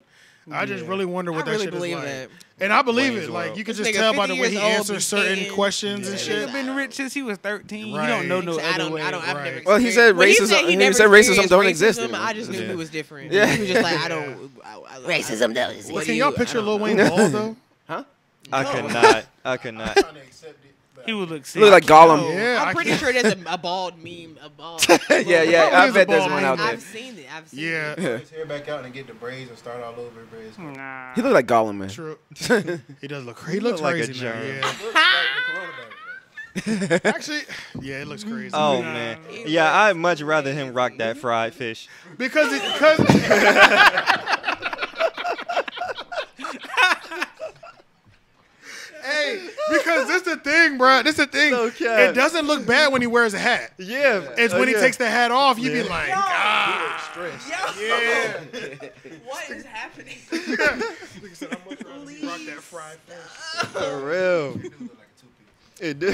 I just really wonder what I that really shit is believe like. that. And I believe Wayne's it. Like world. you can This just nigga tell by the 50 way he years old, answers be certain skating. questions and This shit. nigga been rich since he was 13. He Right. don't know no I other don't. way. I've Right. never. Well, he said When racism. said He never said racism experienced don't racism, exist I anymore. just knew he was different. Yeah. He was just like, I don't. Racism does exist. But can y'all picture Lil Wayne bald though? Huh? I could not. I could not. He would look sick. Look like Gollum. Yeah, I'm pretty sure there's a bald meme. A bald. Yeah. I Probably is a bet there's bald one out man. there. I've seen it. I've seen Yeah, it. His hair back out and get the braids and start all over braids. Nah. He looked like Gollum, man. true. He does look. He looks look like a crazy, germ. man. Looks like the coronavirus. Yeah. Actually, yeah, it looks crazy. Oh man. Yeah, I'd much rather him rock that fried fish. Because Hey, because this the thing, bro. This the thing. No cap. It doesn't look bad when he wears a hat. Yeah. It's when he yeah. takes the hat off, you be Yeah. like, Stress. yeah. What is happening? Nigga said, I'm much rather you rock that fried fish. For real. He look like a 2-piece. It do.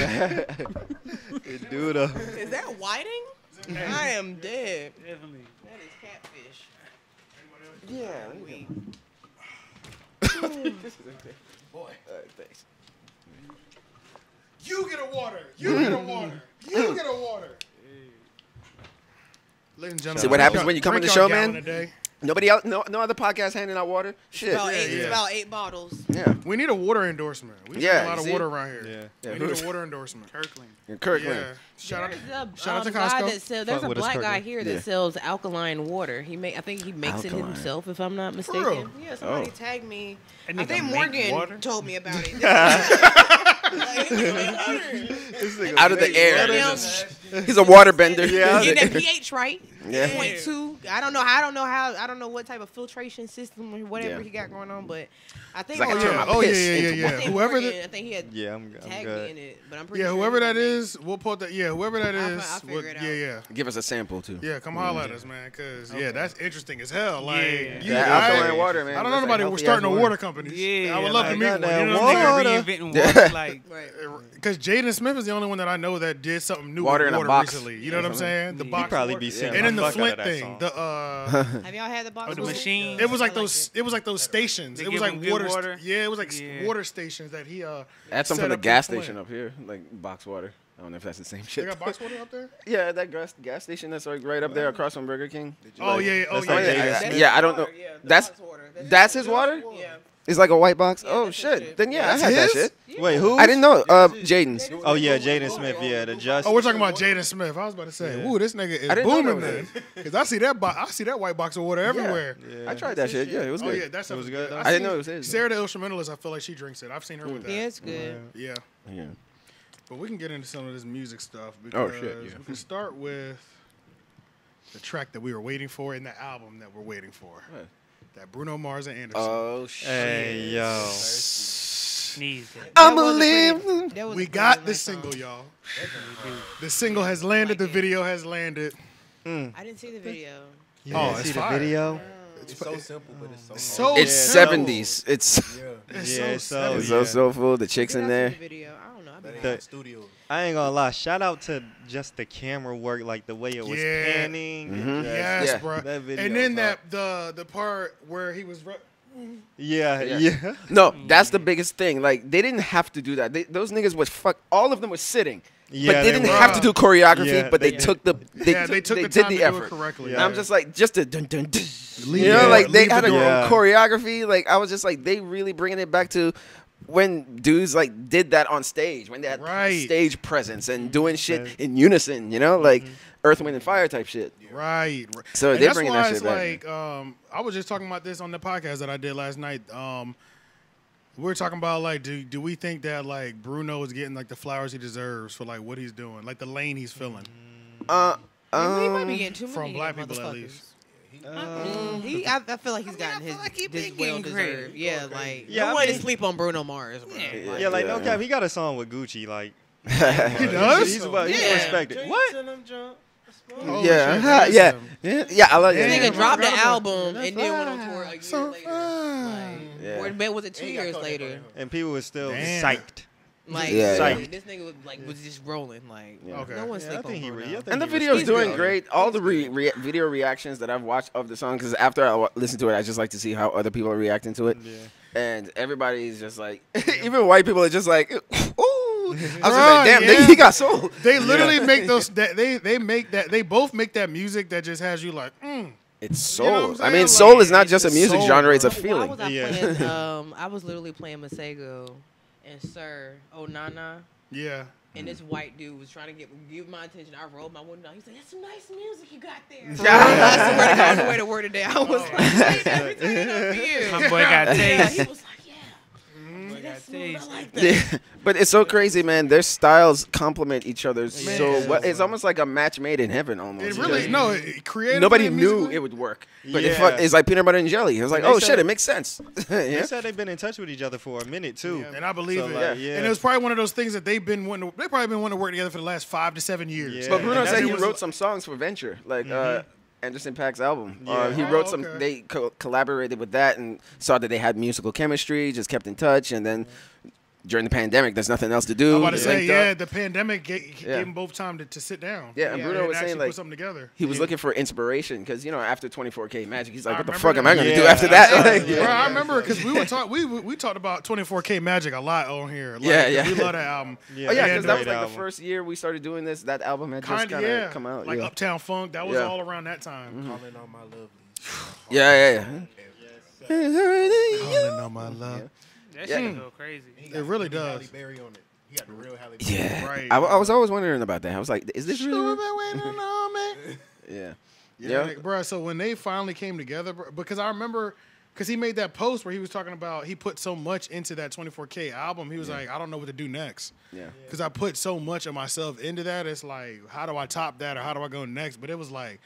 It do though. Is that whiting? I am dead. Definitely. That is catfish. Boy. Thanks. You get a water. You get a water. You get a water. Ladies and gentlemen, See what happens when you come on drink the y'all show, gallon man? a day. Nobody else, no other podcast handing out water. Shit. It's about 8 bottles. Yeah. We need a water endorsement. We need Yeah, a lot of see? water around here. Yeah. We need a water endorsement. Kirkland. Kirkland. Yeah. Shout out, There's shout out to guy Costco. that sells, there's Fuck a with us, black guy Kirkland. here that Yeah. sells alkaline water. I think he makes it Alkaline. himself, if I'm not real? mistaken. Yeah, somebody Oh. tagged me. That I nigga think make Morgan water? told me about it. Out of the air. Damn. He's a water bender. Yeah. Get that pH right. Yeah. 0.2. I don't know what type of filtration system or whatever Yeah. he got going on, but I think It's like I Oh turn yeah, my oh yeah, piss yeah, into yeah, I yeah. think Whoever Morgan, that, I think he had Yeah, I'm tagged good. me in it, but I'm pretty yeah, sure whoever he that made- is, we'll put that. Yeah, whoever that I'll is, figure we'll- it out. yeah. Give us a sample too. Yeah, come holler at us, man, because yeah, that's interesting as hell. Like, Yeah. you Yeah, guys- alkaline water, man. I don't know Looks like nobody. We're healthy starting a ass water company. Yeah, I would love to like meet one. You goddamn know what I'm water. saying? Reinventing water. Like, Right. Because Jaden Smith is the only one that I know that did something new Water with in a water box. recently. You know what I'm saying? The He box probably water. be singing And then the the fuck out of Flint that thing. song. Have y'all had the box? the water? machine. It was like I those. It was like those stations. They It was give like them good water. water? Yeah, it was like Yeah. water stations that he Add some set from the up in gas Flint. station up here, like box water. I don't know if that's the same They shit. got box water up there? Yeah, that gas station that's like right up there across from Burger King. Oh yeah, yeah, oh That's yeah. like yeah, Jaden yeah. Smith. Yeah, I don't know. Yeah, the That's box water. that's his water. Yeah. It's like a white box. Yeah, Oh that's his shit. shit. Then yeah, That's I had that his? shit. Wait, who? I didn't know. Jaden's. Oh yeah, Jaden Smith. Yeah, the just. Oh, we're talking about Jaden Smith. I was about to say, Yeah. ooh, this nigga is I didn't know booming that then. was Because I see that white box of water everywhere. Yeah. I tried that shit. Yeah, it was Oh good. yeah, that's It was good. I didn't know it was his. Sarah the instrumentalist. I feel like she drinks it. I've seen her with that. Yeah, it's good. Yeah. Yeah. But we can get into some of this music stuff Oh, because shit, yeah. we can start with the track that we were waiting for and the album that we're waiting for. What? That Bruno Mars and Anderson. Oh shit. Hey yo. Sneeze that. I'ma wasn't live. pretty- that wasn't We pretty got nice the song. single, y'all. The single has landed. The video has landed. I didn't see the video. Oh, See it's the fire. video? It's so simple, but it's so So hard. It's simple. 70s. It's Yeah. It's Yeah, so so- it's simple. so full. The chicks Did in I see there. the video? I don't know. I've been That The- ain't studio. I ain't gonna lie. Shout out to just the camera work, like the way it was Yeah. panning. Mhm. Yes, Yeah. bro. That video And then was the part where he was Yeah. No, that's the biggest thing. Like they didn't have to do that. Those niggas was all of them was sitting. Yeah, but they didn't have to do choreography, but they took the they took the did time the to effort. do it correctly. And I'm just like just a dun dun dun. Yeah, Like they had a Yeah. choreography. Like I was just like they really bringing it back to when dudes like did that on stage, when they had stage presence and doing shit in unison, like Earth, Wind, and Fire type shit. Right. So and they're that's bringing why that it's shit back. like, I was just talking about this on the podcast that I did last night. We were talking about like, do we think that like Bruno is getting like the flowers he deserves for like what he's doing, like the lane he's filling? He might be getting too many from black people at least. I feel like he's gotten his well deserved. Yeah, like Yeah, no I one to mean- sleep on Bruno Mars. Bro. Like no cap, he got a song with Gucci. Like He does? He's respected. What? Oh, Yeah, shit, yeah, that's yeah. I love This that. nigga dropped the That's album and then went on tour a year So later. Like, or was it 2 years later? And people were still Damn. psyched. Like, Yeah, yeah. this nigga was just rolling. Like, Okay. no one Yeah, sleep I think on he Bruno. really. I think And the he video's respected doing it. great. All the video reactions that I've watched of the song, because after I listen to it, I just like to see how other people are reacting to it. Yeah. And everybody's just like, even white people are just like, ooh. I was just Right, like, damn, yeah. he got soul. They literally make those. They both make that music that just has you like. It's soul. You know what I'm I mean, saying? soul Like, is not just a it's music soul, genre; it's a bro. Why feeling. was I Yeah. playing? I was literally playing Masego and Sir Nana. Yeah. And this white dude was trying to give my attention. I rolled my window down. He said, "That's some nice music you got there." I swear to God, the way to word it down. I was like, "Wait, everything up here." My boy got Yeah, taste. he was like, "Yeah, Boy got that's smooth. I taste. like that." Yeah, but it's so crazy, man. Their styles complement each other so well. It's almost like a match made in heaven, almost. It really creatively. Nobody and knew musically- it would work, but Yeah. it's like peanut butter and jelly. It was like, And they oh said- shit, it makes sense. They yeah. said they've been in touch with each other for a minute too. And I believe So, it. like, yeah. And it was probably one of those things that they've probably been wanting to work together for the last 5 to 7 years. Yeah. But Bruno And said that he was- wrote some songs for Venture, like Anderson .Paak's album. Yeah. He Oh, wrote some. okay. They collaborated with that and saw that they had musical chemistry. Just kept in touch, and then during the pandemic, there's nothing else to do. I'm about to They say, linked yeah, up. the pandemic gave them both time to sit down. Yeah, and Bruno was actually saying, like, put something together. He was looking for inspiration because after 24K Magic, he's like, I "What the remember fuck am I that. gonna do Yeah. after that?" Like, Bro, I remember because we talked about 24K Magic a lot on here. Like, Yeah, yeah. We love that album. Yeah, Oh yeah, that's because a that was great like album. the first year we started doing this. That album had just Kinda, kind of yeah. come out. Like yeah. Uptown Funk. That was Yeah. all around that time. Calling on my lovelies. Yeah. Calling on my love. That Yeah. shit go crazy. It really does. Halle Berry on it. He got the real Halle Berry. Yeah, Right. I was always wondering about that. I was like, "Is this Should've really?" been waiting on me. Yeah. Yeah, bro. So when they finally came together, bro, because I remember, because he made that post where he was talking about he put so much into that 24K album. He was like, I don't know what to do next. Yeah. Because I put so much of myself into that. It's like, how do I top that or how do I go next? But it was like,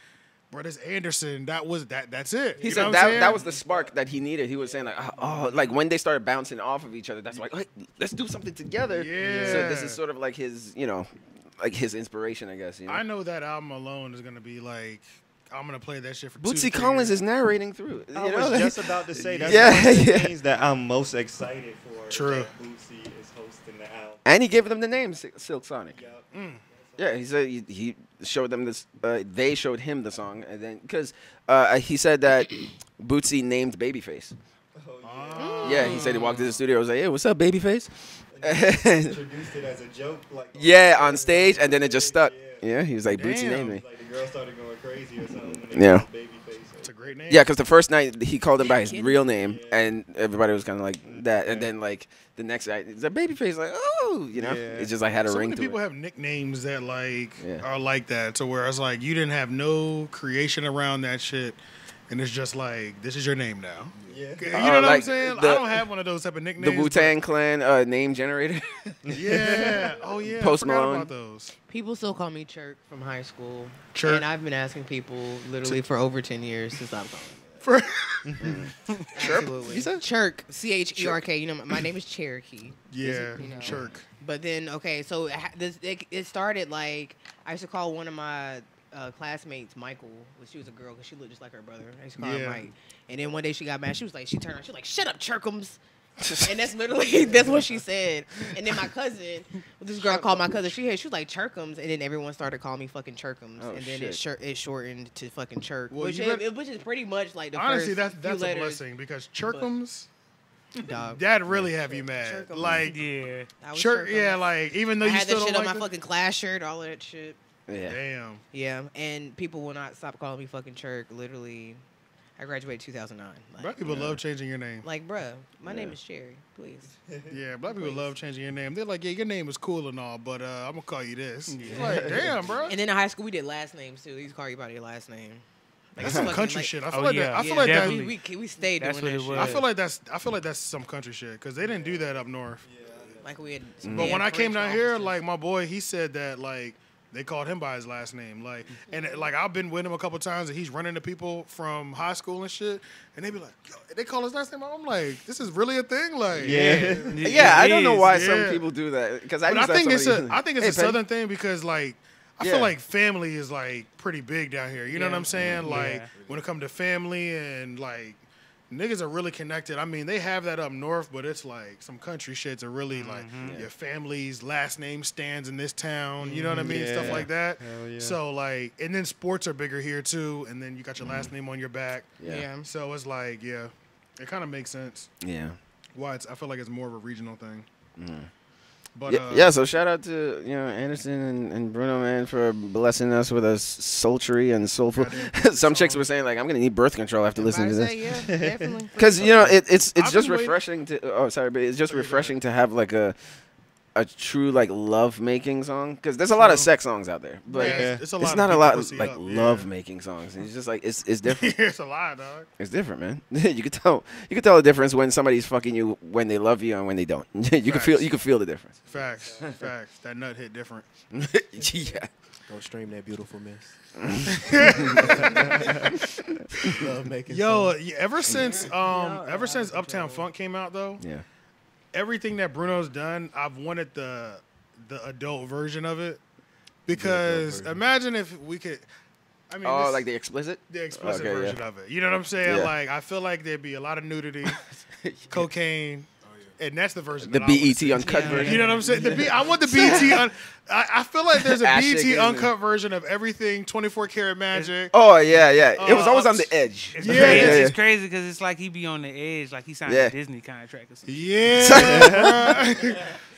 bro, this Anderson, that's it. He You know said what I'm that saying? that was the spark that he needed. He was saying like, oh, like when they started bouncing off of each other, that's like, hey, let's do something together. Yeah. So this is sort of like his, like his inspiration, I guess. I know that album alone is gonna be like, I'm gonna play that shit for 2 to Bootsy 3 Collins years. is narrating through it. I was just about to say that's Yeah, one of the yeah. things that I'm most excited for. True. That Bootsy is hosting the album. And he gave them the name Silk Sonic. Yep. Yeah, he said he showed them this. They showed him the song, and then because he said that Bootsy named Babyface. Yeah, he said he walked to the studio. Was like, "Hey, what's up, Babyface?" Introduced it as a joke, like Yeah, on stage, and then it just stuck. Yeah, he was like, "Bootsy Damn. named me." Like the girl started going crazy or something. When they Yeah. called Babyface. It's a great name. Yeah, because the first night he called him by his real name, and everybody was kind of like that. And then like the next night, it's a Babyface, like, oh, Yeah. it just like had a So ring many to people it. have nicknames that like Yeah. are like that, to where it's like you didn't have no creation around that shit, and it's just like this is your name now. Yeah. You know what I'm like saying? the- I don't have one of those type of nicknames. The Wu-Tang Clan name generator. but- Yeah. Oh yeah. Post I forgot Malone. about those. People still call me Chirk from high school. Chirk. And I've been asking people literally for over 10 years to stop calling me. For Absolutely. You said? Chirk, C-H-E-R-K. You know, my name is Cherokee. yeah, You know. Chirk. But then, okay, so it started like, I used to call one of my classmates Michael. Well, she was a girl because she looked just like her brother. I used to call Yeah. her Mike. And then one day she got mad. She turned around. She was like, shut up, Chirkums. And that's literally that's what she said. And then my cousin, this girl called my cousin. She was like Chirkums, and then everyone started calling me fucking Chirkums, and then it shortened to fucking Chirk, which is pretty much like the honestly first that's few a blessing because Chirkums. That'd really have you mad. Chirkums. Like Chirk, like even though I you had still that shit don't on like my fucking class shirt, all of that shit. Yeah. Damn. Yeah, and people will not stop calling me fucking Chirk. Literally, I graduated 2009. Black people love changing your name. Like, bruh, my name is Cherry. Please. Yeah, black people love changing your name. They're like, yeah, your name is cool and all, but I'm gonna call you this. Like, damn, bro. And then in high school, we did last names too. They used to call you by your last name. Like, That's some country shit. I feel like that. I feel like that. We stayed doing that shit. I feel like that's some country shit because they didn't do that up north. Like we had. But when I came down here, like my boy, he said that like they called him by his last name. Like and like I've been with him a couple times and he's running to people from high school and shit, and they be like, yo, they call his last name. I'm like, this is really a thing. Like yeah. I don't know why some people do that because I think it's a southern thing because like. I feel like family is like pretty big down here. You know what I'm saying? Like when it comes to family and like niggas are really connected. I mean, they have that up north, but it's like some country shits are really like your family's last name stands in this town. You know what I mean? Stuff like that. So like, and then sports are bigger here too. And then you got your last name on your back. Yeah. So it's like, it kind of makes sense. Yeah. Why I feel like it's more of a regional thing. But yeah, so shout out to Anderson and Bruno, man, for blessing us with a sultry and soulful. Some chicks were saying like, I'm gonna need birth control after listening to this. Yeah, definitely. Because it's just refreshing to. Oh, sorry, but it's just refreshing to have like a true like love making song because there's a lot of sex songs out there, but it's not a lot of like love making songs. It's just like it's different. It's a lot, dog. It's different, man. You can tell the difference when somebody's fucking you when they love you and when they don't. You can feel the difference. Facts. That nut hit different. Yeah. Go stream that beautiful mess. Love making songs. Ever since Uptown Funk came out though. Yeah. Everything that Bruno's done, I've wanted the adult version of it because imagine if we could. I mean, like the explicit version of it. You know what I'm saying? Yeah. Like I feel like there'd be a lot of nudity, cocaine, and that's the version. The BET uncut version. You know what I'm saying? I want the BET. I feel like there's a BET uncut version of everything. 24 Karat Magic. Oh yeah. It was always on the edge. It's crazy because it's like he be on the edge, like he signed a Disney contract or something. Yeah.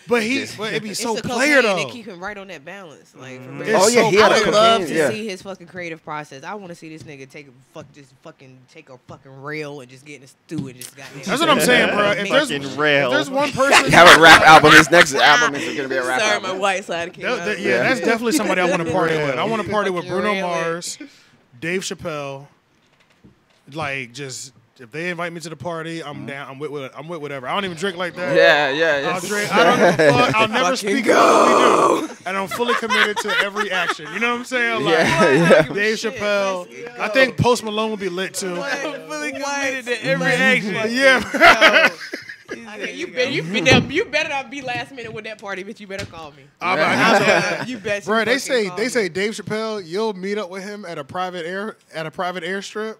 But it'd be so player though. They keep him right on that balance. Like, for real. He I had would love to see his fucking creative process. I want to see this nigga take a fucking rail and just get in a stew and just goddamn. That's what I'm saying, bro. If there's one person have a rap album, his next album is gonna be a rap album. Sorry, my white side came out. That's definitely somebody I want to party with. I want to party with Bruno Mars, Dave Chappelle. Like just. If they invite me to the party, I'm down. I'm with whatever. I don't even drink like that. Yeah. I'll drink. I don't give a fuck. I'll never speak about what we do. And I'm fully committed to every action. You know what I'm saying? Like, Dave Chappelle. I think Post Malone will be lit too. I'm fully committed to every action. Yeah. You better not be last minute with that party, bitch. You better call me. You bet. Bro, they say Dave Chappelle, you'll meet up with him at a private airstrip,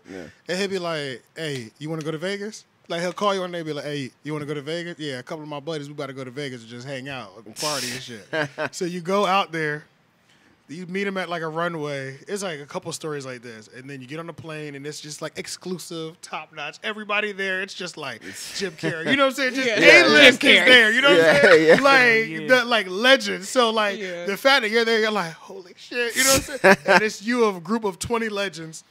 and he'll be like, "Hey, you want to go to Vegas?" Like he'll call you one day, and be like, "Hey, you want to go to Vegas?" Yeah, a couple of my buddies, we about to go to Vegas and just hang out, party and shit. So you go out there. You meet him at like a runway. It's like a couple stories like this, and then you get on the plane, and it's just like exclusive, top notch. Everybody there, it's just like Jim Carrey. You know what I'm saying? Just A-list is there. You know what I'm saying? Like like legends. So like the fact that you're there, you're like, holy shit. You know what I'm saying? And it's you of a group of 20 legends.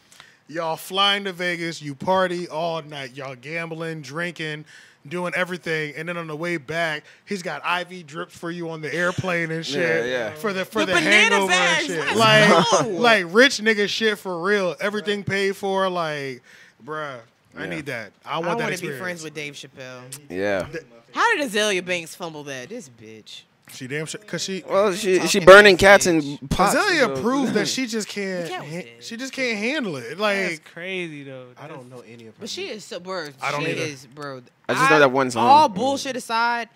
Y'all flying to Vegas. You party all night. Y'all gambling, drinking. Doing everything, and then on the way back, he's got IV drips for you on the airplane and shit. For the hangover and shit. Like rich nigga shit for real. Everything paid for. Like, bruh, I need that. I want that experience. To be friends with Dave Chappelle. Yeah. How did Azalea Banks fumble that? This bitch. She damn sure, cause she burning cats in pots. Azalea proved that she just can't handle it. Like that's crazy though. I don't know any of her. But she is so bro. I don't either. I just know that one song. All bullshit aside,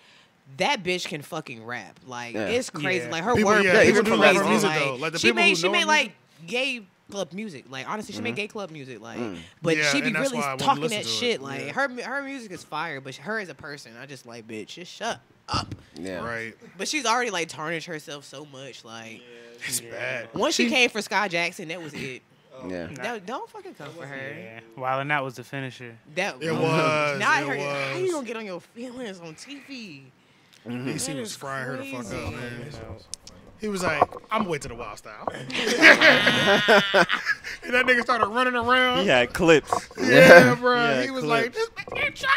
that bitch can fucking rap. Like it's crazy. Like her wordplay is crazy. Like the she made music like gay club music. Like honestly, she make gay club music. Like, but Yeah, she be and that's really why I wouldn't talking listen that to it. shit. Like Yeah. her music is fire, but her as a person, I just like, bitch, just shut up. Yeah. Right. But she's already like tarnished herself so much. Like It's bad. once she came for Sky Jackson, that was it. Yeah. Don't fucking come for her. Yeah. Wild and Out was the finisher. That It was. Now I It heard, how you was. gonna get on your feelings on TV? DC That was is frying her the fuck crazy. up, man. He was like, I'm wait to the wild style. And that nigga started running around. He had clips. Yeah, bro. Yeah, He was clips. like, this bitch shot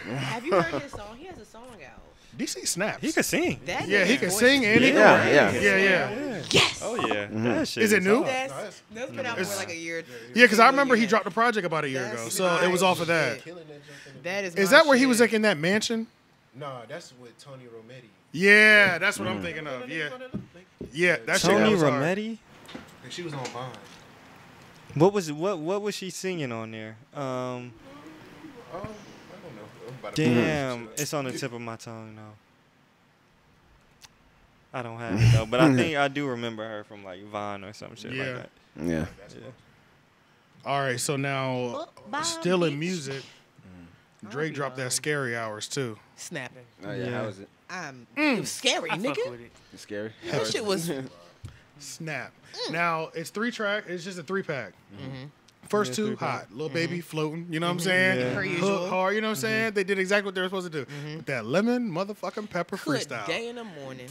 me. Have you heard his song? He has a song out. DC snaps. He could sing. That Yeah, he nigga's can voice sing is and he can Yeah, rap. yeah. Yeah. Yes. Oh yeah. That shit Is it new? hard. That's been out for like a year. Yeah, because I remember he dropped a project about a year ago. That's So it was my off of that. shit. That is. Is my that where he shit. was like in that mansion? Nah, that's with Tony Rometti. Yeah, that's what I'm thinking of. Yeah. Yeah, that shit Tony was hard. Rometti. And she was on Bond. What was she singing on there? I don't know. I'm about to- Damn, it's on the tip of my tongue now. I don't have it though, but I think I do remember her from like Vine or some shit Yeah. like that. Yeah. All right, so now still in music, Drake dropped that Scary Hours too. snapping? Oh yeah. How was it? It was scary, I fuck nigga. with it. It's scary. That shit was. Snap. Now it's 3 track. It's just a 3-pack. First Yeah, 2 3-pack. hot, little baby floating. You know what I'm saying? Yeah. Per Hook usual. hard. You know what I'm saying? They did exactly what they were supposed to do. But that lemon motherfucking pepper Good freestyle. day in the morning.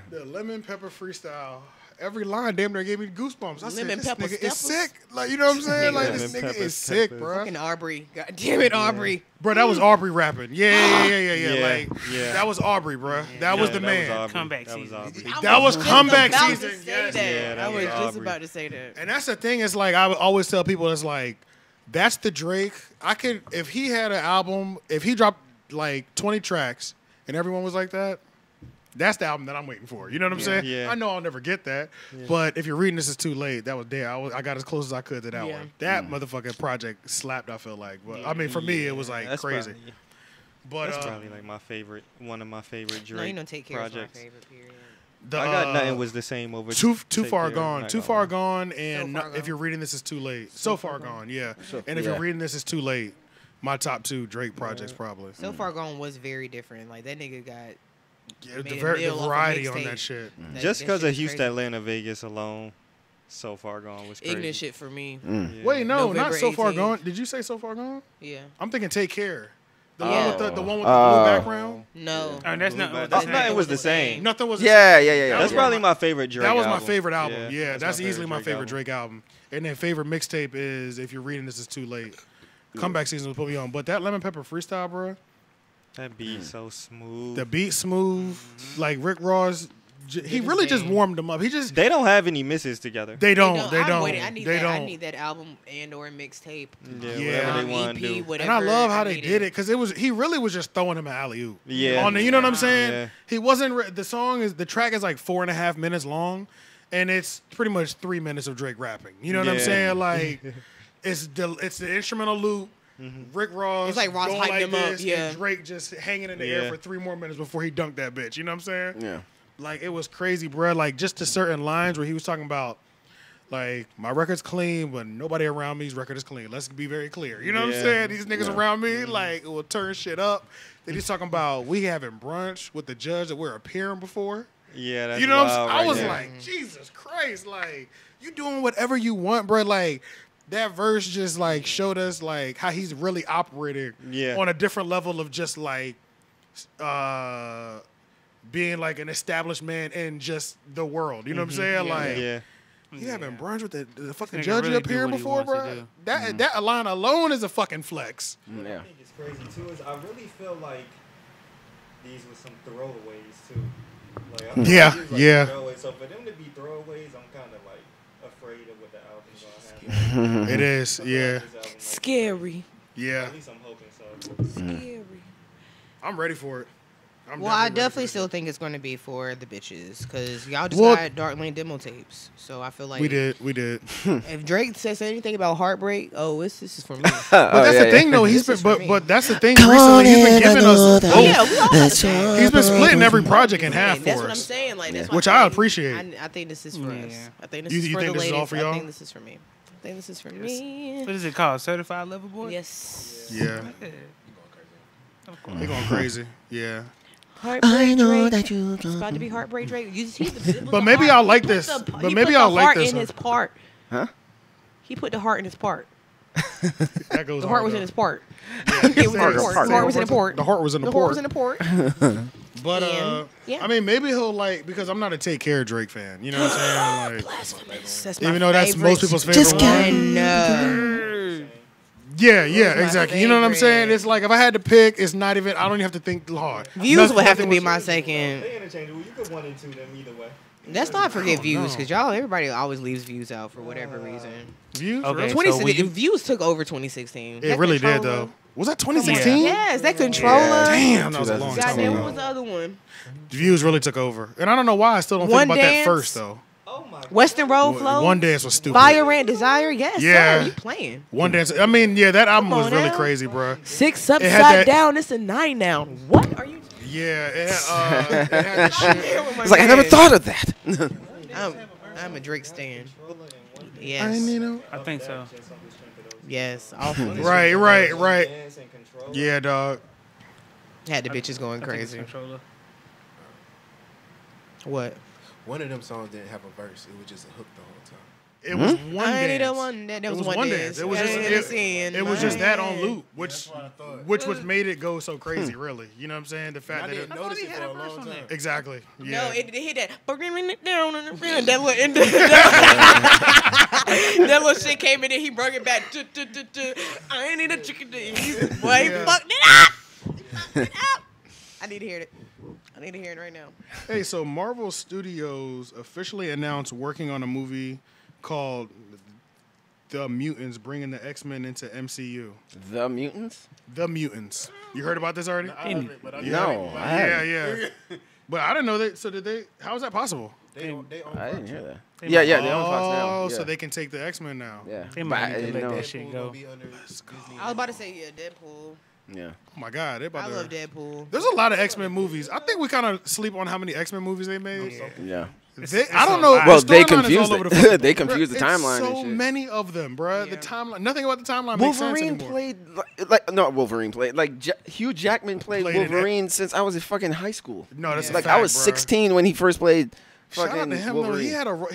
The lemon pepper freestyle. Every line damn near gave me goosebumps. I said, Lemon this pepper nigga is steppers? sick. Like, you know what I'm saying? Like, this Lemon nigga pepper is sick, steppers. bro. Fucking Aubrey. God damn it, Aubrey. Bro, that was Aubrey rapping. Yeah. Yeah, Like, yeah. that was Aubrey, bro. That was the that man. Aubrey. Comeback That was season. Aubrey. That was just comeback about season. To say Yes. that. Yeah, that I was was just Aubrey. about to say that. And that's the thing, is like, I would always tell people, it's like, that's the Drake. I could, if he had an album, if he dropped like 20 tracks and everyone was like that, that's the album that I'm waiting for. You know what I'm saying? Yeah. I know I'll never get that, but if you're reading this, is too late. That was there. I got as close as I could to that Yeah. one. That motherfucking project slapped. I feel like, but I mean, for me, it was like That's crazy. Probably, But that's probably like my favorite, one of my favorite Drake No, you don't take care of projects. my favorite period. the, I got nothing was the same over. too Take far Care, gone. not Too gonna far lie. gone. And So Far if Gone. you're reading this, is too late. So far gone. Yeah. And if yeah. you're reading this, is too late. My top 2 Drake projects probably. So Far Gone was very different. Like that nigga got Yeah, made the a meal off a variety on mixtape. that shit. Just that because shit of is Houston, crazy. Atlanta, Vegas alone, So Far Gone was crazy. Ignorant shit for me. Yeah. Wait, no, not November So Far 18th. Gone. Did you say So Far Gone? Yeah. I'm thinking Take Care. The Yeah. one with the one with the blue background. No. Oh, that's not. That's That's nothing not. was the same. Nothing was. Yeah, yeah, yeah, yeah. That's yeah. probably my favorite Drake. That was my album. favorite album. Yeah, that's my easily my favorite album. Drake album. And then favorite mixtape is If You're Reading This, Is Too Late. Comeback season was put me on, but that Lemon Pepper freestyle, bro. That beat so smooth. The beat smooth, like Rick Ross. He really just warmed them up. He just They don't have any misses together. they don't. I'm waiting. I need They that. I don't. need that album and or mixtape. Yeah, Yeah. whatever they want to EP, do. whatever. And I love how they need did it because it was he really was just throwing him an alley oop. Yeah. On the, you know what I'm saying? Yeah. He wasn't. The song is the track is like 4.5 minutes long, and it's pretty much 3 minutes of Drake rapping. You know what I'm Yeah. saying? Like it's the instrumental loop. Rick Ross. It's like Ross going hyped like him up, this, yeah. And Drake just hanging in the Yeah. air for 3 more minutes before he dunked that bitch. You know what I'm saying? Yeah. Like it was crazy, bro. Like just to certain lines where he was talking about, like my record's clean, but nobody around me's record is clean. Let's be very clear. You know what I'm Yeah. saying? These niggas around me, like, it will turn shit up. Then he's talking about we having brunch with the judge that we're appearing before. Yeah, that's You know what I'm wild saying? I right was there. like, Jesus Christ, like you doing whatever you want, bro. Like that verse just like showed us like how he's really operating Yeah. on a different level of just like being like an established man in just the world. You know what I'm saying? Like yeah. you having brunch with the fucking nigga judge really you do appearing what he before, wants to bro? do. That line alone is a fucking flex. Yeah. I think it's crazy too. Is I really feel like these were some throwaways too. Like, I feel Yeah, like these was, like, yeah. throwaways. So for them to be throwaways, I'm kind of like afraid of what the album's gonna have. It is, I feel like yeah, this album, like, Scary. yeah. At least I'm hoping so. Scary. I'm ready for it. Well, I definitely still think it's going to be for the bitches because y'all just got Dark Lane demo tapes. So I feel like we did. If Drake says anything about heartbreak, this is for me. But that's the thing, though. He's been, but that's the thing. Recently, he's been giving us. He's been splitting every project in half for us. That's what I'm saying. Like, that's which I appreciate. I think this is for us. I think this You is for think the this is ladies. all for y'all? I think this is for me. I think this is for me. What is it called? Certified Lover Boy? Yes. Yeah. They going crazy. Yeah. Heartbreak Drake. That you. It's about to be Heartbreak Drake. But maybe I'll like this. But maybe I'll like this. In his part. Huh? He put the heart in his part. That goes. The heart was in his part. The heart was in the port. The heart was in the The port. heart was in the port. But yeah. I mean, maybe he'll like because I'm not a Take Care Drake fan. You know what I'm saying? Like, that's my even though that's favorite. most people's favorite one. Yeah, exactly. You know what I'm saying? It's like if I had to pick, it's not even. I don't even have to think hard. Views would have to be my second. They interchangeable. You could 1 and 2 them either way. Let's not forget Views because everybody always leaves Views out for whatever reason. Views? Okay, Views took over 2016. It really did though. Was that 2016? Yes, that Controller. Damn, that was a long time Goddamn, what ago. was the other one? Views really took over, and I don't know why. I still don't think about that first though. Western Road Flow. One Dance was stupid. Fire Rant Desire. Yes, Yeah. sir. You playing? One Dance. I mean, yeah, that album was on really now. crazy, bro. 6 had upside that- down. It's a 9 now. What are you? Yeah, it had that shit. It's like I never thought of that. I'm a Drake stan. I Yes. I think so. Yes. All Right. Yeah, dog. Had the bitches going crazy. Controller. What? One of them songs didn't have a verse. It was just a hook the whole time. It was one I need dance. a one dance. That It was was one dance. It was It was just that on loop, which was made it go so crazy. Really, you know what I'm saying? The fact I that didn't notice it for a long time. exactly. Yeah. No, it hit that. That little shit came in and he brought it back. I ain't need a chicken. Boy, he fucked it up. I need to hear it. I need to hear it right now. Hey, so Marvel Studios officially announced working on a movie called The Mutants, bringing the X-Men into MCU. The Mutants? The Mutants. You heard about this already? No, I haven't. Yeah. But I didn't know that. So did they? How is that possible? They own I didn't hear Fox. that. Yeah, they own Fox now. Oh, Yeah. so they can take the X-Men now. Yeah. They But might I need to didn't let know. that shit go. I was about to say, Deadpool. Yeah. Oh my God, they about I to. love Deadpool. There's a lot of X-Men movies. I think we kind of sleep on how many X-Men movies they made. Yeah. I don't know. Well, the they storyline is confused all over it. the fucking They place. confused the Bruh, timeline it's and so shit. many of them, bro. The timeline. Nothing about the timeline makes sense Wolverine anymore. played like not Wolverine played like Hugh Jackman played Played in it. Wolverine since I was in fucking high school. No, that's a like fact, I was bruh. 16 when he first played Shout fucking out to him Wolverine. though.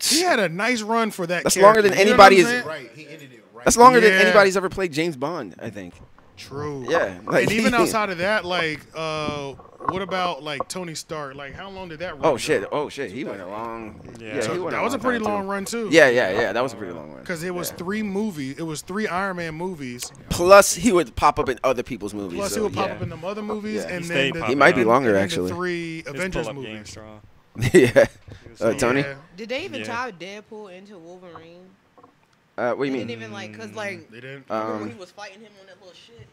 He had a nice run for that. That's character. longer than You know what I'm anybody's. saying? Right, he ended it right. That's longer than Yeah. anybody's ever played James Bond. I think. True. Yeah, like- and even outside of that, like, what about like Tony Stark? Like, how long did that run? Oh go? shit! He went along. Yeah. Yeah, So he went that was a long pretty time, long too. run too. Yeah. That was a pretty long run. Because it was 3 movies. It was 3 Iron Man movies. Plus, he would pop up in other people's movies. Plus, so, he would pop yeah. up in them other movies, Yeah. and He then stayed the, popping He might be up. longer, and then actually. The 3 His Avengers pull-up game movies. strong. Yeah. Tony. Yeah. Did they even Yeah. tie Deadpool into Wolverine? What do you They mean? didn't even like, cause like, They didn't. remember when he was fighting him on that little shit?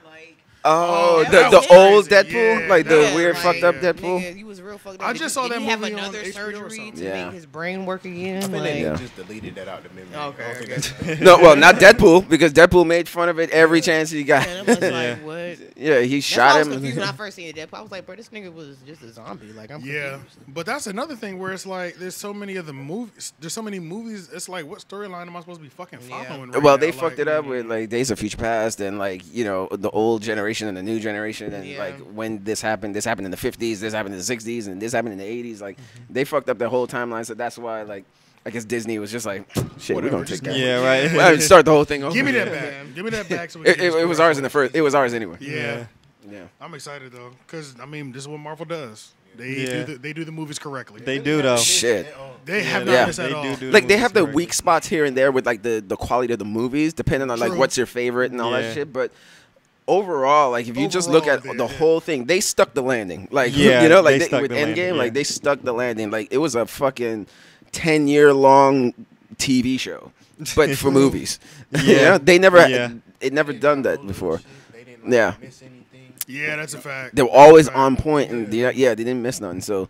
Like, Oh, that the was old crazy. Deadpool, Yeah, like the yeah, weird like, fucked up Deadpool. nigga, he was real fucked up. I just saw Did that he have movie on another HBO or surgery something. to Yeah. make his brain work again? I think Like, they Yeah. just deleted that out the memory. Okay, I don't think okay. that's- No, well, not Deadpool because Deadpool made fun of it every chance he got. and I was Yeah. like, what? Yeah, he That's why I shot was him. confused when I first seen Deadpool. I was like, bro, this nigga was just a zombie. Like, I'm Yeah, confused. but that's another thing where it's like there's so many of the movies. There's so many movies. It's like, what storyline am I supposed to be fucking Yeah. following? Right Well, now? they Like, fucked it up with like Days of Future Past and like the old generation and the new generation and Yeah. like when this happened in the 50s, this happened in the 60s, and this happened in the 80s. Like they fucked up the whole timeline, so that's why like I guess Disney was just like, shit, we're Whatever, gonna just take that. give Yeah, right. Well, start the whole thing over. Give me that Yeah. back. Give me that back. So we It, can it, just it was go ours back. in the first. It was ours anyway. Yeah. Yeah. I'm excited though, because I mean, this is what Marvel does. They Yeah. they do the movies correctly. They do though. Shit. They have Yeah, not yeah. missed at all. Like they have the movies weak spots here and there with like the quality of the movies, depending on like True. what's your favorite and all Yeah. that shit. But overall, like if you just look at Overall, the they- whole thing, they stuck the landing. Like Yeah, you know, like they stuck with the landing, Endgame, yeah. like they stuck the landing. Like it was a fucking 10-year long TV show, but for movies. You Yeah. know? They never Yeah. it never done that before. They didn't Yeah. miss anything. Yeah, that's a fact. They were always on point, and they didn't miss nothing. So,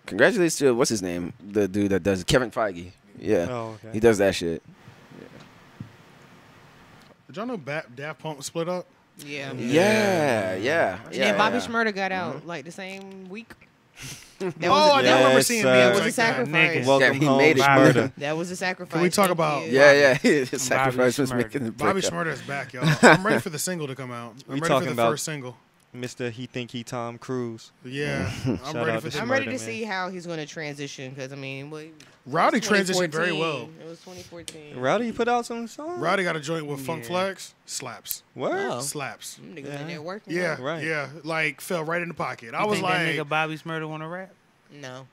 congratulations to what's his name, the dude that does Kevin Feige. Yeah, okay. He does that shit. Did y'all know Daft Punk split up? Yeah. Yeah. And then Bobby Shmurda got out like the same week. I don't remember seeing me. That was a sacrifice. Welcome he home, made it. Shmurda. That was a sacrifice. Can we talk about? Yeah. His sacrifice was making the Bobby breakup. Shmurda is back, y'all. I'm ready for the single to come out. I'm ready for the first single. Mr. He think he Tom Cruise. Yeah, I'm ready for. I'm ready to see how he's going to transition because I mean, Rowdy transitioned very well. It was 2014. Rowdy put out some songs. Rowdy got a joint with Funk Flex. Slaps. Word? Oh. Slaps. Them niggas in there working. Yeah, Right. yeah. Like fell right in the pocket. I You was think like, that nigga Bobby Shmurda want to rap? No.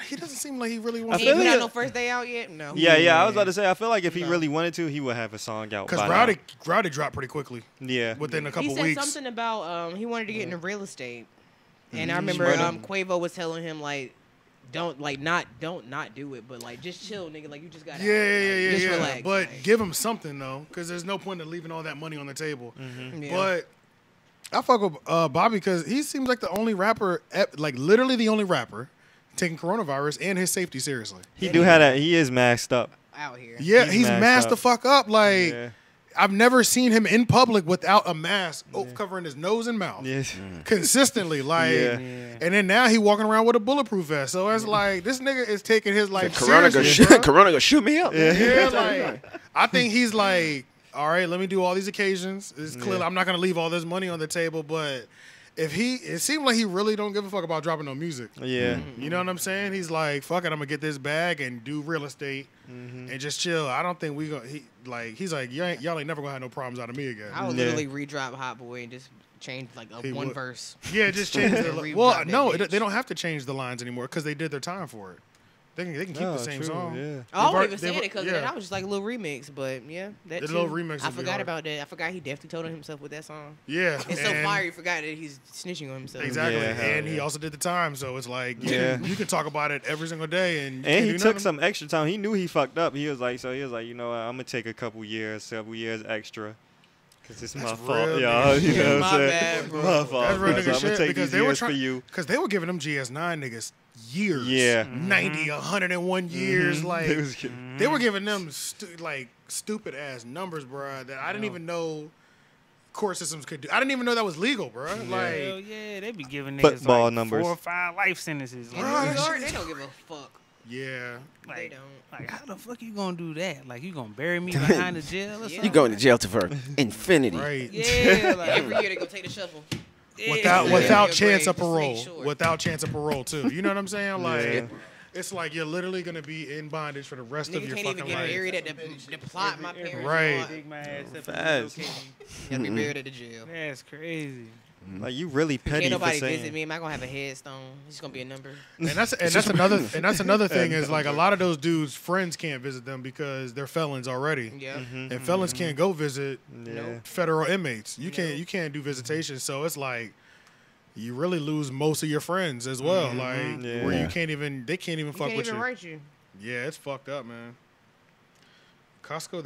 He doesn't seem like he really wants. He ain't to. put out no first day out yet. No. Yeah. I was about to say. I feel like if he really wanted to, he would have a song out. Because by Rowdy dropped pretty quickly. Yeah. Within a couple He said weeks. something about he wanted to get into real estate, and I remember Quavo was telling him like, don't not do it, but like just chill, nigga. Like you just gotta just relax. But like. give him something though, because there's no point in leaving all that money on the table. Yeah. But I fuck with Bobby because he seems like the only rapper, like literally the only rapper, taking coronavirus and his safety seriously. He do have that. He is masked up. Out here. Yeah, he's masked the fuck up. Like Yeah. I've never seen him in public without a mask covering his nose and mouth. Yes. Consistently, like, and then now he walking around with a bulletproof vest. So it's like this nigga is taking his life seriously. Corona go shoot me up. Yeah, like I think he's like, all right, let me do all these occasions. It's clear I'm not gonna leave all this money on the table, but it seemed like he really don't give a fuck about dropping no music. Yeah. You know what I'm saying? He's like, fuck it, I'm gonna get this bag and do real estate and just chill. I don't think we gonna. He's like, y'all ain't never gonna have no problems out of me again. I would literally redrop Hot Boy and just change like one verse. Yeah, just change the. Well, no, they don't have to change the lines anymore because they did their time for it. They can keep the same song. Yeah. I wasn't even saying it because that was just like a little remix, but yeah, that the too. little remix. I forgot about that. I forgot he definitely told on himself with that song. Yeah, it's so fire. You forgot that he's snitching on himself. Exactly, Yeah, and he also did the time, so it's like you can talk about it every single day, and he took some extra time. He knew he fucked up. He was like, you know what? I'm gonna take a couple years, several years extra. Cause it's my fault, y'all. You know what I'm saying? Bad, bro. My fault. That's real nigga I'm gonna shit take because these they were years trying for you. because they were giving them GS9 niggas years. Yeah. 90, 101 years. Like they were giving them stupid ass numbers, bro. That I didn't even know court systems could do. I didn't even know that was legal, bro. Hell Like yeah, they be giving niggas Football like numbers. 4 or 5 life sentences. In Like, New York, they don't give a fuck. yeah. They like, don't. like, how the fuck you gonna do that? Like, you gonna bury me behind the jail or something? You going to jail for infinity. Right. Yeah, like, Every year they go take the shuffle. Without chance of Just make parole. sure. Without chance of parole too. You know what I'm saying? Like it's like you're literally gonna be in bondage for the rest of Nigga your can't even fucking get life. buried at the plot my parents Right. bought. Dig my ass up Fast. in the Gotta be buried at the jail. That's crazy. Like you really petty Can't for nobody saying. visit me. Am I gonna have a headstone? It's just gonna be a number. And that's another thing is like a lot of those dudes' friends can't visit them because they're felons already. Yeah. And felons can't go visit Yeah. federal inmates. You can't do visitation. So it's like you really lose most of your friends as well. Like where they can't even fuck Can't with even you. write you. Yeah, it's fucked up, man. Costco,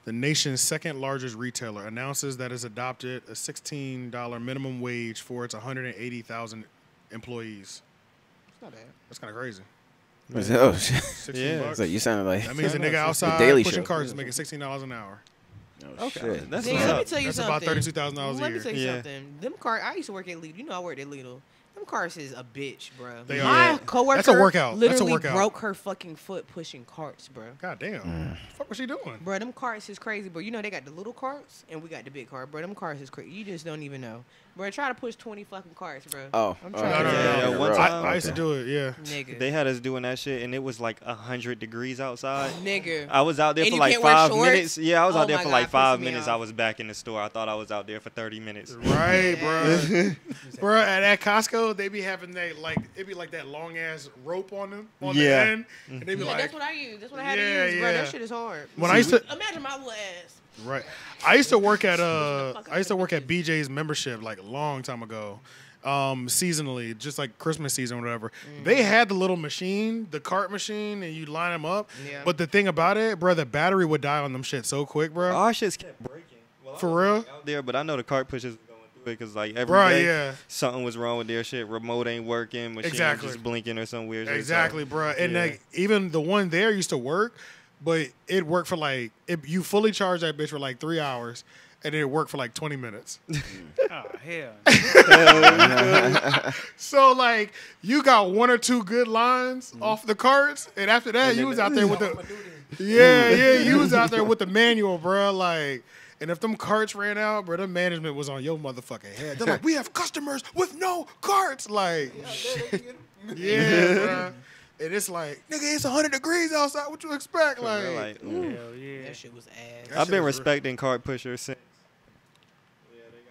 the nation's second largest retailer, announces that it's adopted a $16 minimum wage for its 180,000 employees. It's not bad. That's kind of crazy. Oh, shit. 16 Yeah. bucks. So you sounded like That means a nigga outside Daily pushing Show. carts is making $16 an hour. Oh, shit. That's Nigga, what's let me up. tell you That's something. about $32,000 a Let me year. tell you Yeah. something. Them cars, I used to work at Lidl. You know I worked at Lidl. Them cars is a bitch, bro. They My are. coworker That's a workout. That's a literally workout. broke her fucking foot pushing carts, bro. God damn. What the fuck was she doing? Bro, them carts is crazy, bro. You know they got the little carts and we got the big cart, bro. Them carts is crazy. You just don't even know. Bro, try to push 20 fucking carts, bro. Oh, I'm No, trying no, to no. Yeah, one time- I used to do it, yeah. Nigga. They had us doing that shit, and it was like 100 degrees outside. Nigga. I was out there And for you like can't wear 5 shorts? minutes. Yeah, I was Oh out there my for God, like 5 pissed me minutes. off. I was back in the store. I thought I was out there for 30 minutes. Right, bro. Bro, at Costco, they be having that, like, it be like that long ass rope on them, on the end. And they be Yeah, like, that's what I use. That's what I had Yeah, to use, bro. yeah. That shit is hard. when I used to, Imagine my little ass. right. I used to work at BJ's membership like a long time ago. Seasonally, just like Christmas season or whatever. They had the little machine, the cart machine, and you line them up. Yeah. But the thing about it, bro, the battery would die on them shit so quick, bro. Our shits kept breaking. Well, For real? out there, but I know the cart pushers go it because like every day yeah. something was wrong with their shit. Remote ain't working, machine just blinking or some weird shit. Exactly, bro. And like even the one there used to work, but it worked for like you fully charge that bitch for like 3 hours, and it worked for like 20 minutes. Oh hell. So like you got 1 or 2 good lines off the carts, and after that you was out there with the you was out there with the manual, bro. Like, and if them carts ran out, bro, the management was on your motherfucking head. They're like, we have customers with no carts. Like, yeah, bro. And it's like, nigga, it's 100 degrees outside. What you expect? Like, hell yeah. That shit was ass. I've been respecting Kart Pushing since.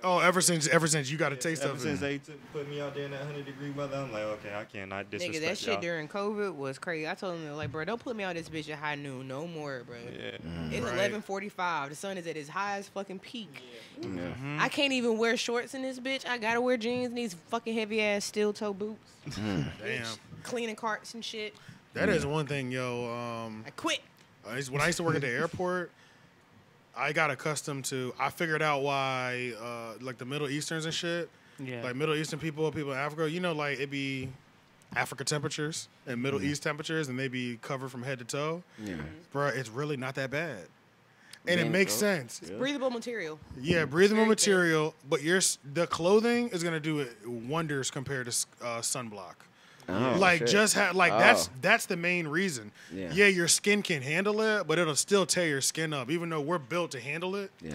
Oh, ever since you got a taste of it. Ever since they put me out there in that 100-degree weather, I'm like, okay, I cannot disrespect Nigga, that shit y'all. during COVID was crazy. I told them, like, bro, don't put me out this bitch at high noon no more, bro. Yeah. It's 11:45. The sun is at its highest fucking peak. I can't even wear shorts in this bitch. I gotta wear jeans and these fucking heavy ass steel toe boots. Damn. Cleaning carts and shit. That is one thing, yo. I quit. When I used to work at the airport, I got accustomed to. I figured out why, like the Middle Easterns and shit. Yeah. Like Middle Eastern people in Africa, you know, like it be Africa temperatures and Middle East temperatures, and they be covered from head to toe. Yeah. Bro, it's really not that bad, and it makes sense. It's breathable material. Yeah, breathable material, but the clothing is gonna do wonders compared to sunblock. Oh, like shit. just that's the main reason. Yeah, your skin can handle it, but it'll still tear your skin up, even though we're built to handle it. Yeah,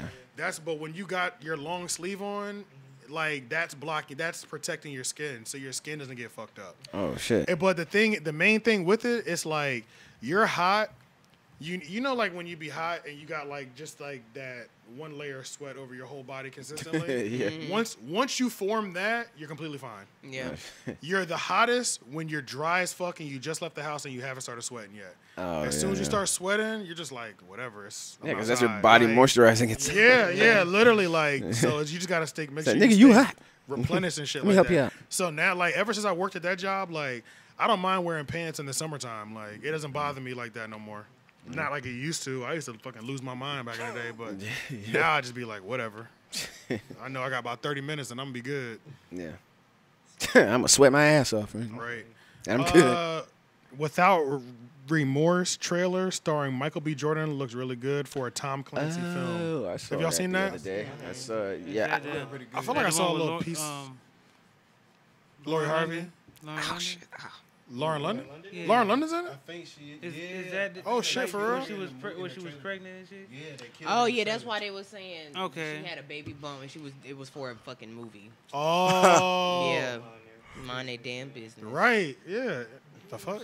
but when you got your long sleeve on, like that's protecting your skin, so your skin doesn't get fucked up. Oh shit! But the main thing with it is like you're hot. You know, like when you be hot and you got like just like that one layer of sweat over your whole body consistently. Yeah. Once you form that, you're completely fine. Yeah. You're the hottest when you're dry as fuck and you just left the house and you haven't started sweating yet. Oh, as soon as you start sweating, you're just like, whatever. Yeah, because that's your body moisturizing itself. Yeah, literally, like, so you just gotta make sure nigga, you hot. Replenish and shit. Let me help you out. So now, like, ever since I worked at that job, like, I don't mind wearing pants in the summertime. Like, it doesn't bother me like that no more. Not like it used to. I used to fucking lose my mind back in the day, but now I just be like, whatever. I know I got about 30 minutes and I'm gonna be good. Yeah. I'm gonna sweat my ass off. Right. And I'm good. Without Remorse trailer starring Michael B. Jordan looks really good for a Tom Clancy film. I saw Have y'all seen that? The other day. I saw, yeah. I feel like I saw a little piece. Lori Harvey. Oh shit. Lauren London? Yeah. Lauren London's in it? I think she Is that oh shit, for real? When she was pregnant and shit? Yeah, they killed Oh her. yeah, that's why they was saying Okay. she had a baby bump and it was for a fucking movie. Oh. Yeah. Mind their damn business. Right, yeah. The fuck?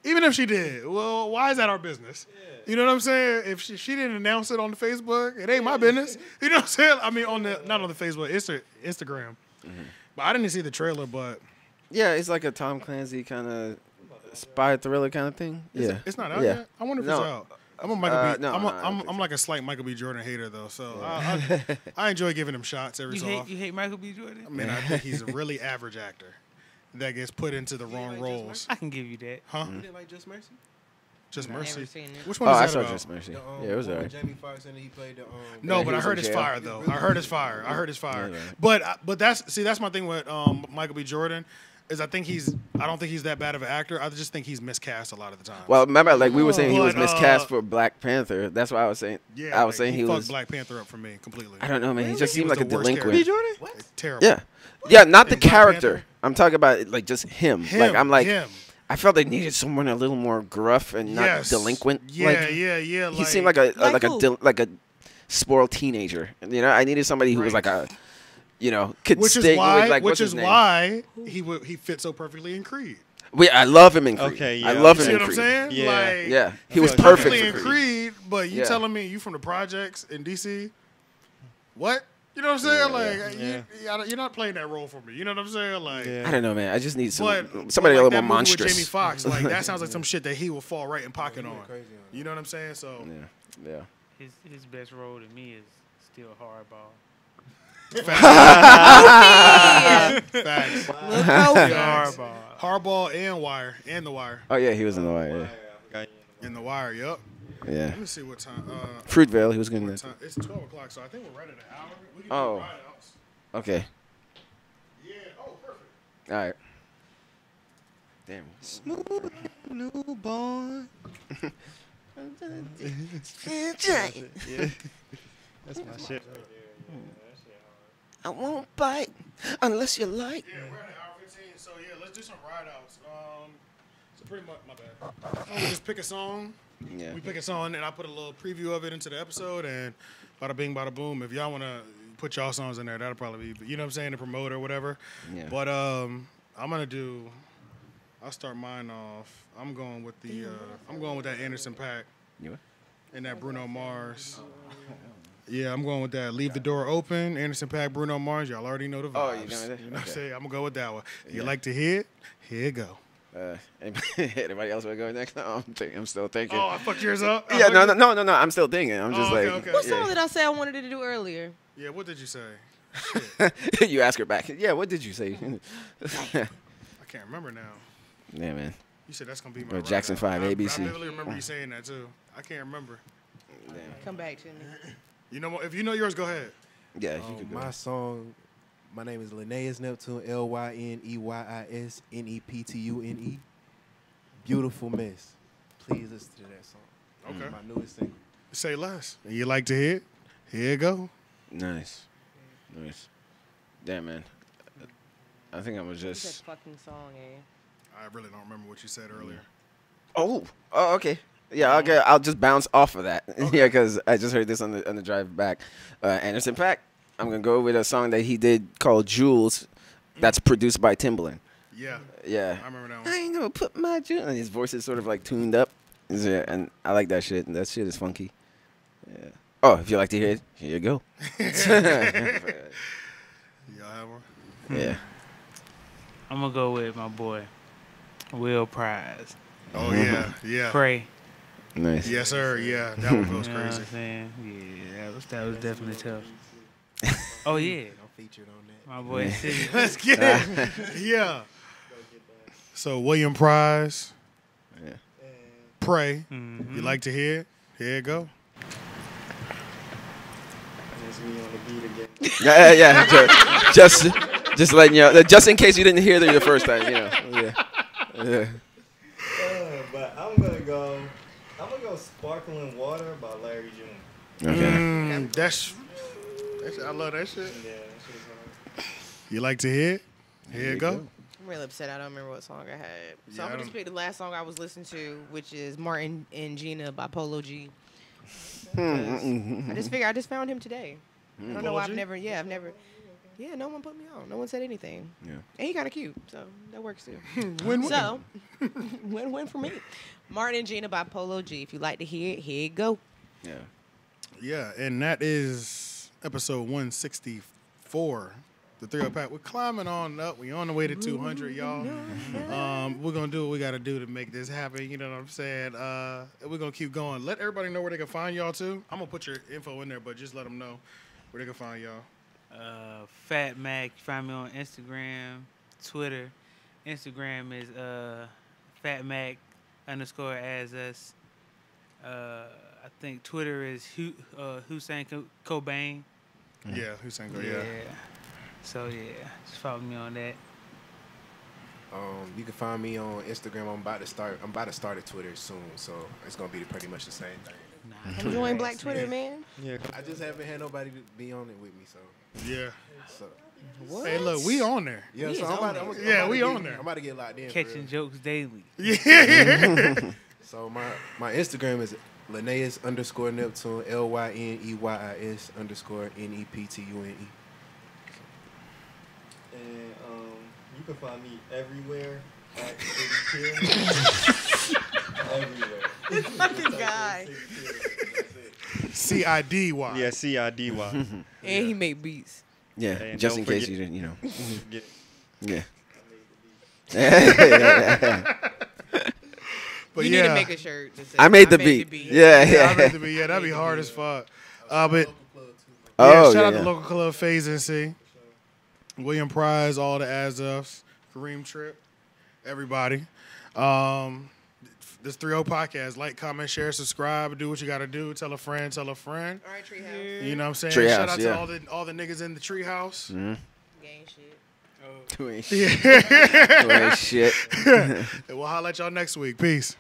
Even if she did, well, why is that our business? You know what I'm saying? If she didn't announce it on the Facebook, it ain't my business. You know what I'm saying? I mean, not on the Facebook, Instagram. But I didn't see the trailer, but Yeah, it's like a Tom Clancy kind of spy thriller kind of thing. It's not out yet. I wonder if it's out. I'm a Michael B. I'm like a slight Michael B. Jordan hater though, so I enjoy giving him shots every so often. You hate Michael B. Jordan? I mean, I think he's a really average actor that gets put into the wrong roles. I can give you that. Huh? You didn't like Just Mercy? Just I've Mercy. never seen it. Which one is I that saw about? Just Mercy. Yeah, it was alright. Jamie Foxx and he played the No, Yeah, but he I was heard in it's jail. fire though. I heard it's fire. I heard it's fire. But that's my thing with Michael B. Jordan is I don't think he's that bad of an actor. I just think he's miscast a lot of the time. Well, remember, like we were saying, he was But, miscast for Black Panther. That's why I was saying. Yeah, I was saying he fucked was. Black Panther up for me completely. I don't know, man. He just He seemed was like a the worst delinquent. character. What? Terrible. Yeah, yeah, not the In Black character. Panther? I'm talking about like just him. Him, Like I'm like, him. I felt they needed someone a little more gruff and not Yes. delinquent. Yeah, like, yeah. He seemed like a spoiled teenager. You know, I needed somebody who was like a, could which stay. is why, like, which what's his is name? why he fits so perfectly in Creed. I love him in Creed. Okay, yeah. I love You him see in what I'm Creed. saying? Yeah. Like, Yeah, he he was fits perfect perfectly for in Creed. Creed, but you Yeah. telling me you from the projects in DC? What? You know what I'm saying? You're not playing that role for me. You know what I'm saying? Like, I don't know, man. I just need but somebody like a little that more movie monstrous. With Jamie Foxx, like that sounds like some shit that he will fall right in pocket on. You know what I'm saying? So Yeah. His best role to me is still Hardball. Facts. Hardball. Hardball and Wire and The Wire. Oh yeah, he was in the Wire. Yeah. In The Wire, yep. Yeah. Let me see what time. Fruitvale, he was good in What that. time? It's 12 o'clock, so I think we're right at an hour. We can Oh. do Riot House. Okay. Yeah. Oh, perfect. All right. Damn. Smooth newborn. Yeah. That's my shit. I won't bite unless you like. Yeah, we're at an hour 15, so yeah, let's do some ride outs. So pretty much, my bad. We just pick a song. Yeah. We pick a song, and I put a little preview of it into the episode, and bada bing, bada boom. If y'all want to put y'all songs in there, that'll probably be, you know what I'm saying, to promote or whatever. Yeah. But I'm gonna do. I'll start mine off. I'm going with that Anderson .Paak You what? and that Bruno Mars. Yeah, I'm going with that. Leave the door open. Anderson .Paak, Bruno Mars. Y'all already know the vibes. Oh, you know that? You know what I'm Okay. saying? I'm gonna go with that one. You Yeah. like to hear it? Here you go. Anybody else want to go next? I'm still thinking. Oh, I fucked yours up. Yeah, no. I'm still thinking. I'm just okay, like. okay. What song did I say I wanted to do earlier? Yeah, what did you say? You ask her back. Yeah, what did you say? I can't remember now. Yeah, man. You said that's gonna be my. Or ride Jackson out. 5 I ABC. vividly remember you saying that too. I can't remember. Damn. Come back to me. You know what? If you know yours, go ahead. Yeah, you could go. My song, my name is Lyneyis Neptune, Lyneyis Neptune. Beautiful Mess. Please listen to that song. Okay. My newest single. Say less. You like to hear it? Here you go. Nice. Damn, man. I think I'm gonna What's just. that fucking song, eh? I really don't remember what you said earlier. Oh, okay. Yeah, I'll just bounce off of that. Yeah, because I just heard this on the drive back. Anderson .Paak. I'm gonna go with a song that he did called Jules. That's produced by Timbaland. Yeah. Yeah. I remember that I one. ain't gonna put my Jules. And his voice is sort of like tuned up. Yeah, and I like that shit. And that shit is funky. Yeah. Oh, if you like to hear it, here you go. Y'all have one? Yeah. I'm gonna go with my boy, Will Prize. Oh yeah, yeah. Pray. Nice. Yes, sir. Yeah, that one goes You know what crazy. I'm saying? Yeah, that was definitely tough. Oh yeah, I'm featured on that. my boy Cidy. Let's get it. Yeah. So William Prize, Yeah. Pray. Mhm. You like to hear it? Here you go. That's me on the beat again. Yeah. Just letting you know, just in case you didn't hear it the first time, you know. Yeah. But I'm gonna go Sparkling Water by Larry June. Okay. That's I love that shit. Yeah, that shit is hard. You like to hear it? Here you go. I'm really upset. I don't remember what song I had. So Yeah, I'm I gonna just pick the last song I was listening to, which is Martin and Gina by Polo G. I just found him today. I don't know why I've never. Yeah, no one put me on. No one said anything. Yeah. And he kind of cute, so that works too. Win-win. So, win-win for me. Martin and Gina by Polo G. If you like to hear it, here you go. Yeah. Yeah, and that is episode 164. The 3 Pack. We're climbing on up. We on the way to 200, y'all. We're gonna do what we gotta do to make this happen. You know what I'm saying? We're gonna keep going. Let everybody know where they can find y'all too. I'm gonna put your info in there, but just let them know where they can find y'all. Fat Mack. Find me on Instagram, Twitter. Instagram is Fat Mack _AZUS. I think Twitter is Hussein Cobain. Yeah, Hussein go. Yeah. So yeah, just follow me on that. You can find me on Instagram. I'm about to start a Twitter soon, so it's gonna be pretty much the same thing. Come join Black Twitter, man. Yeah. I just haven't had nobody to be on it with me, so. Yeah. So What? Hey, look, we on there. yeah, We so is I'm on about there. to, Yeah, I'm we about to on get- there. I'm about to get locked in. for Catching real. jokes daily. Yeah. So my Instagram is Lyneyis _Neptune, Lyneyis _Neptune. And you can find me everywhere at Cidy Kill. Everywhere. This fucking guy. CIDY. Yeah, CIDY. And he make beats. Yeah. And Just don't in case forget- you didn't, you know. Get- Yeah. But You yeah, need to make a shirt. that says, I made the beat. Yeah, I yeah. made the beat. Yeah, that'd be hard as fuck. But Oh, shout out yeah. to local club Phase NC, William Prize, all the AZUS, Kareem Tripp, everybody. this 3-0 podcast. Like, comment, share, subscribe, do what you got to do. Tell a friend, tell a friend. All right, Treehouse. You know what I'm saying? Treehouse, Shout out yeah. to all the niggas in the treehouse. Mm-hmm. Gang shit. Who ain't shit. Who ain't shit. We'll holler at y'all next week. Peace.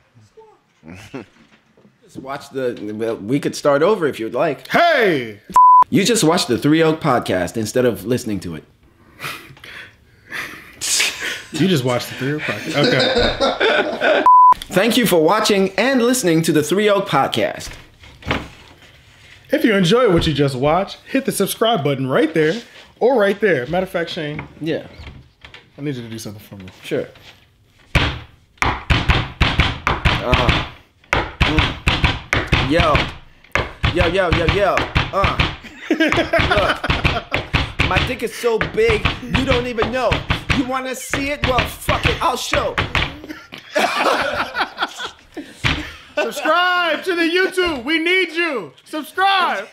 Just watch the. We could start over if you'd like. Hey! You just watched the 3-0 podcast instead of listening to it. You just watched the 3-0 podcast. Okay. Thank you for watching and listening to the 3-0 podcast. If you enjoyed what you just watched, hit the subscribe button right there or right there. Matter of fact, Shane, Yeah, I need you to do something for me. sure. Yo. Look, my dick is so big, you don't even know. You want to see it? Well, fuck it, I'll show. Subscribe to the YouTube. We need you. Subscribe.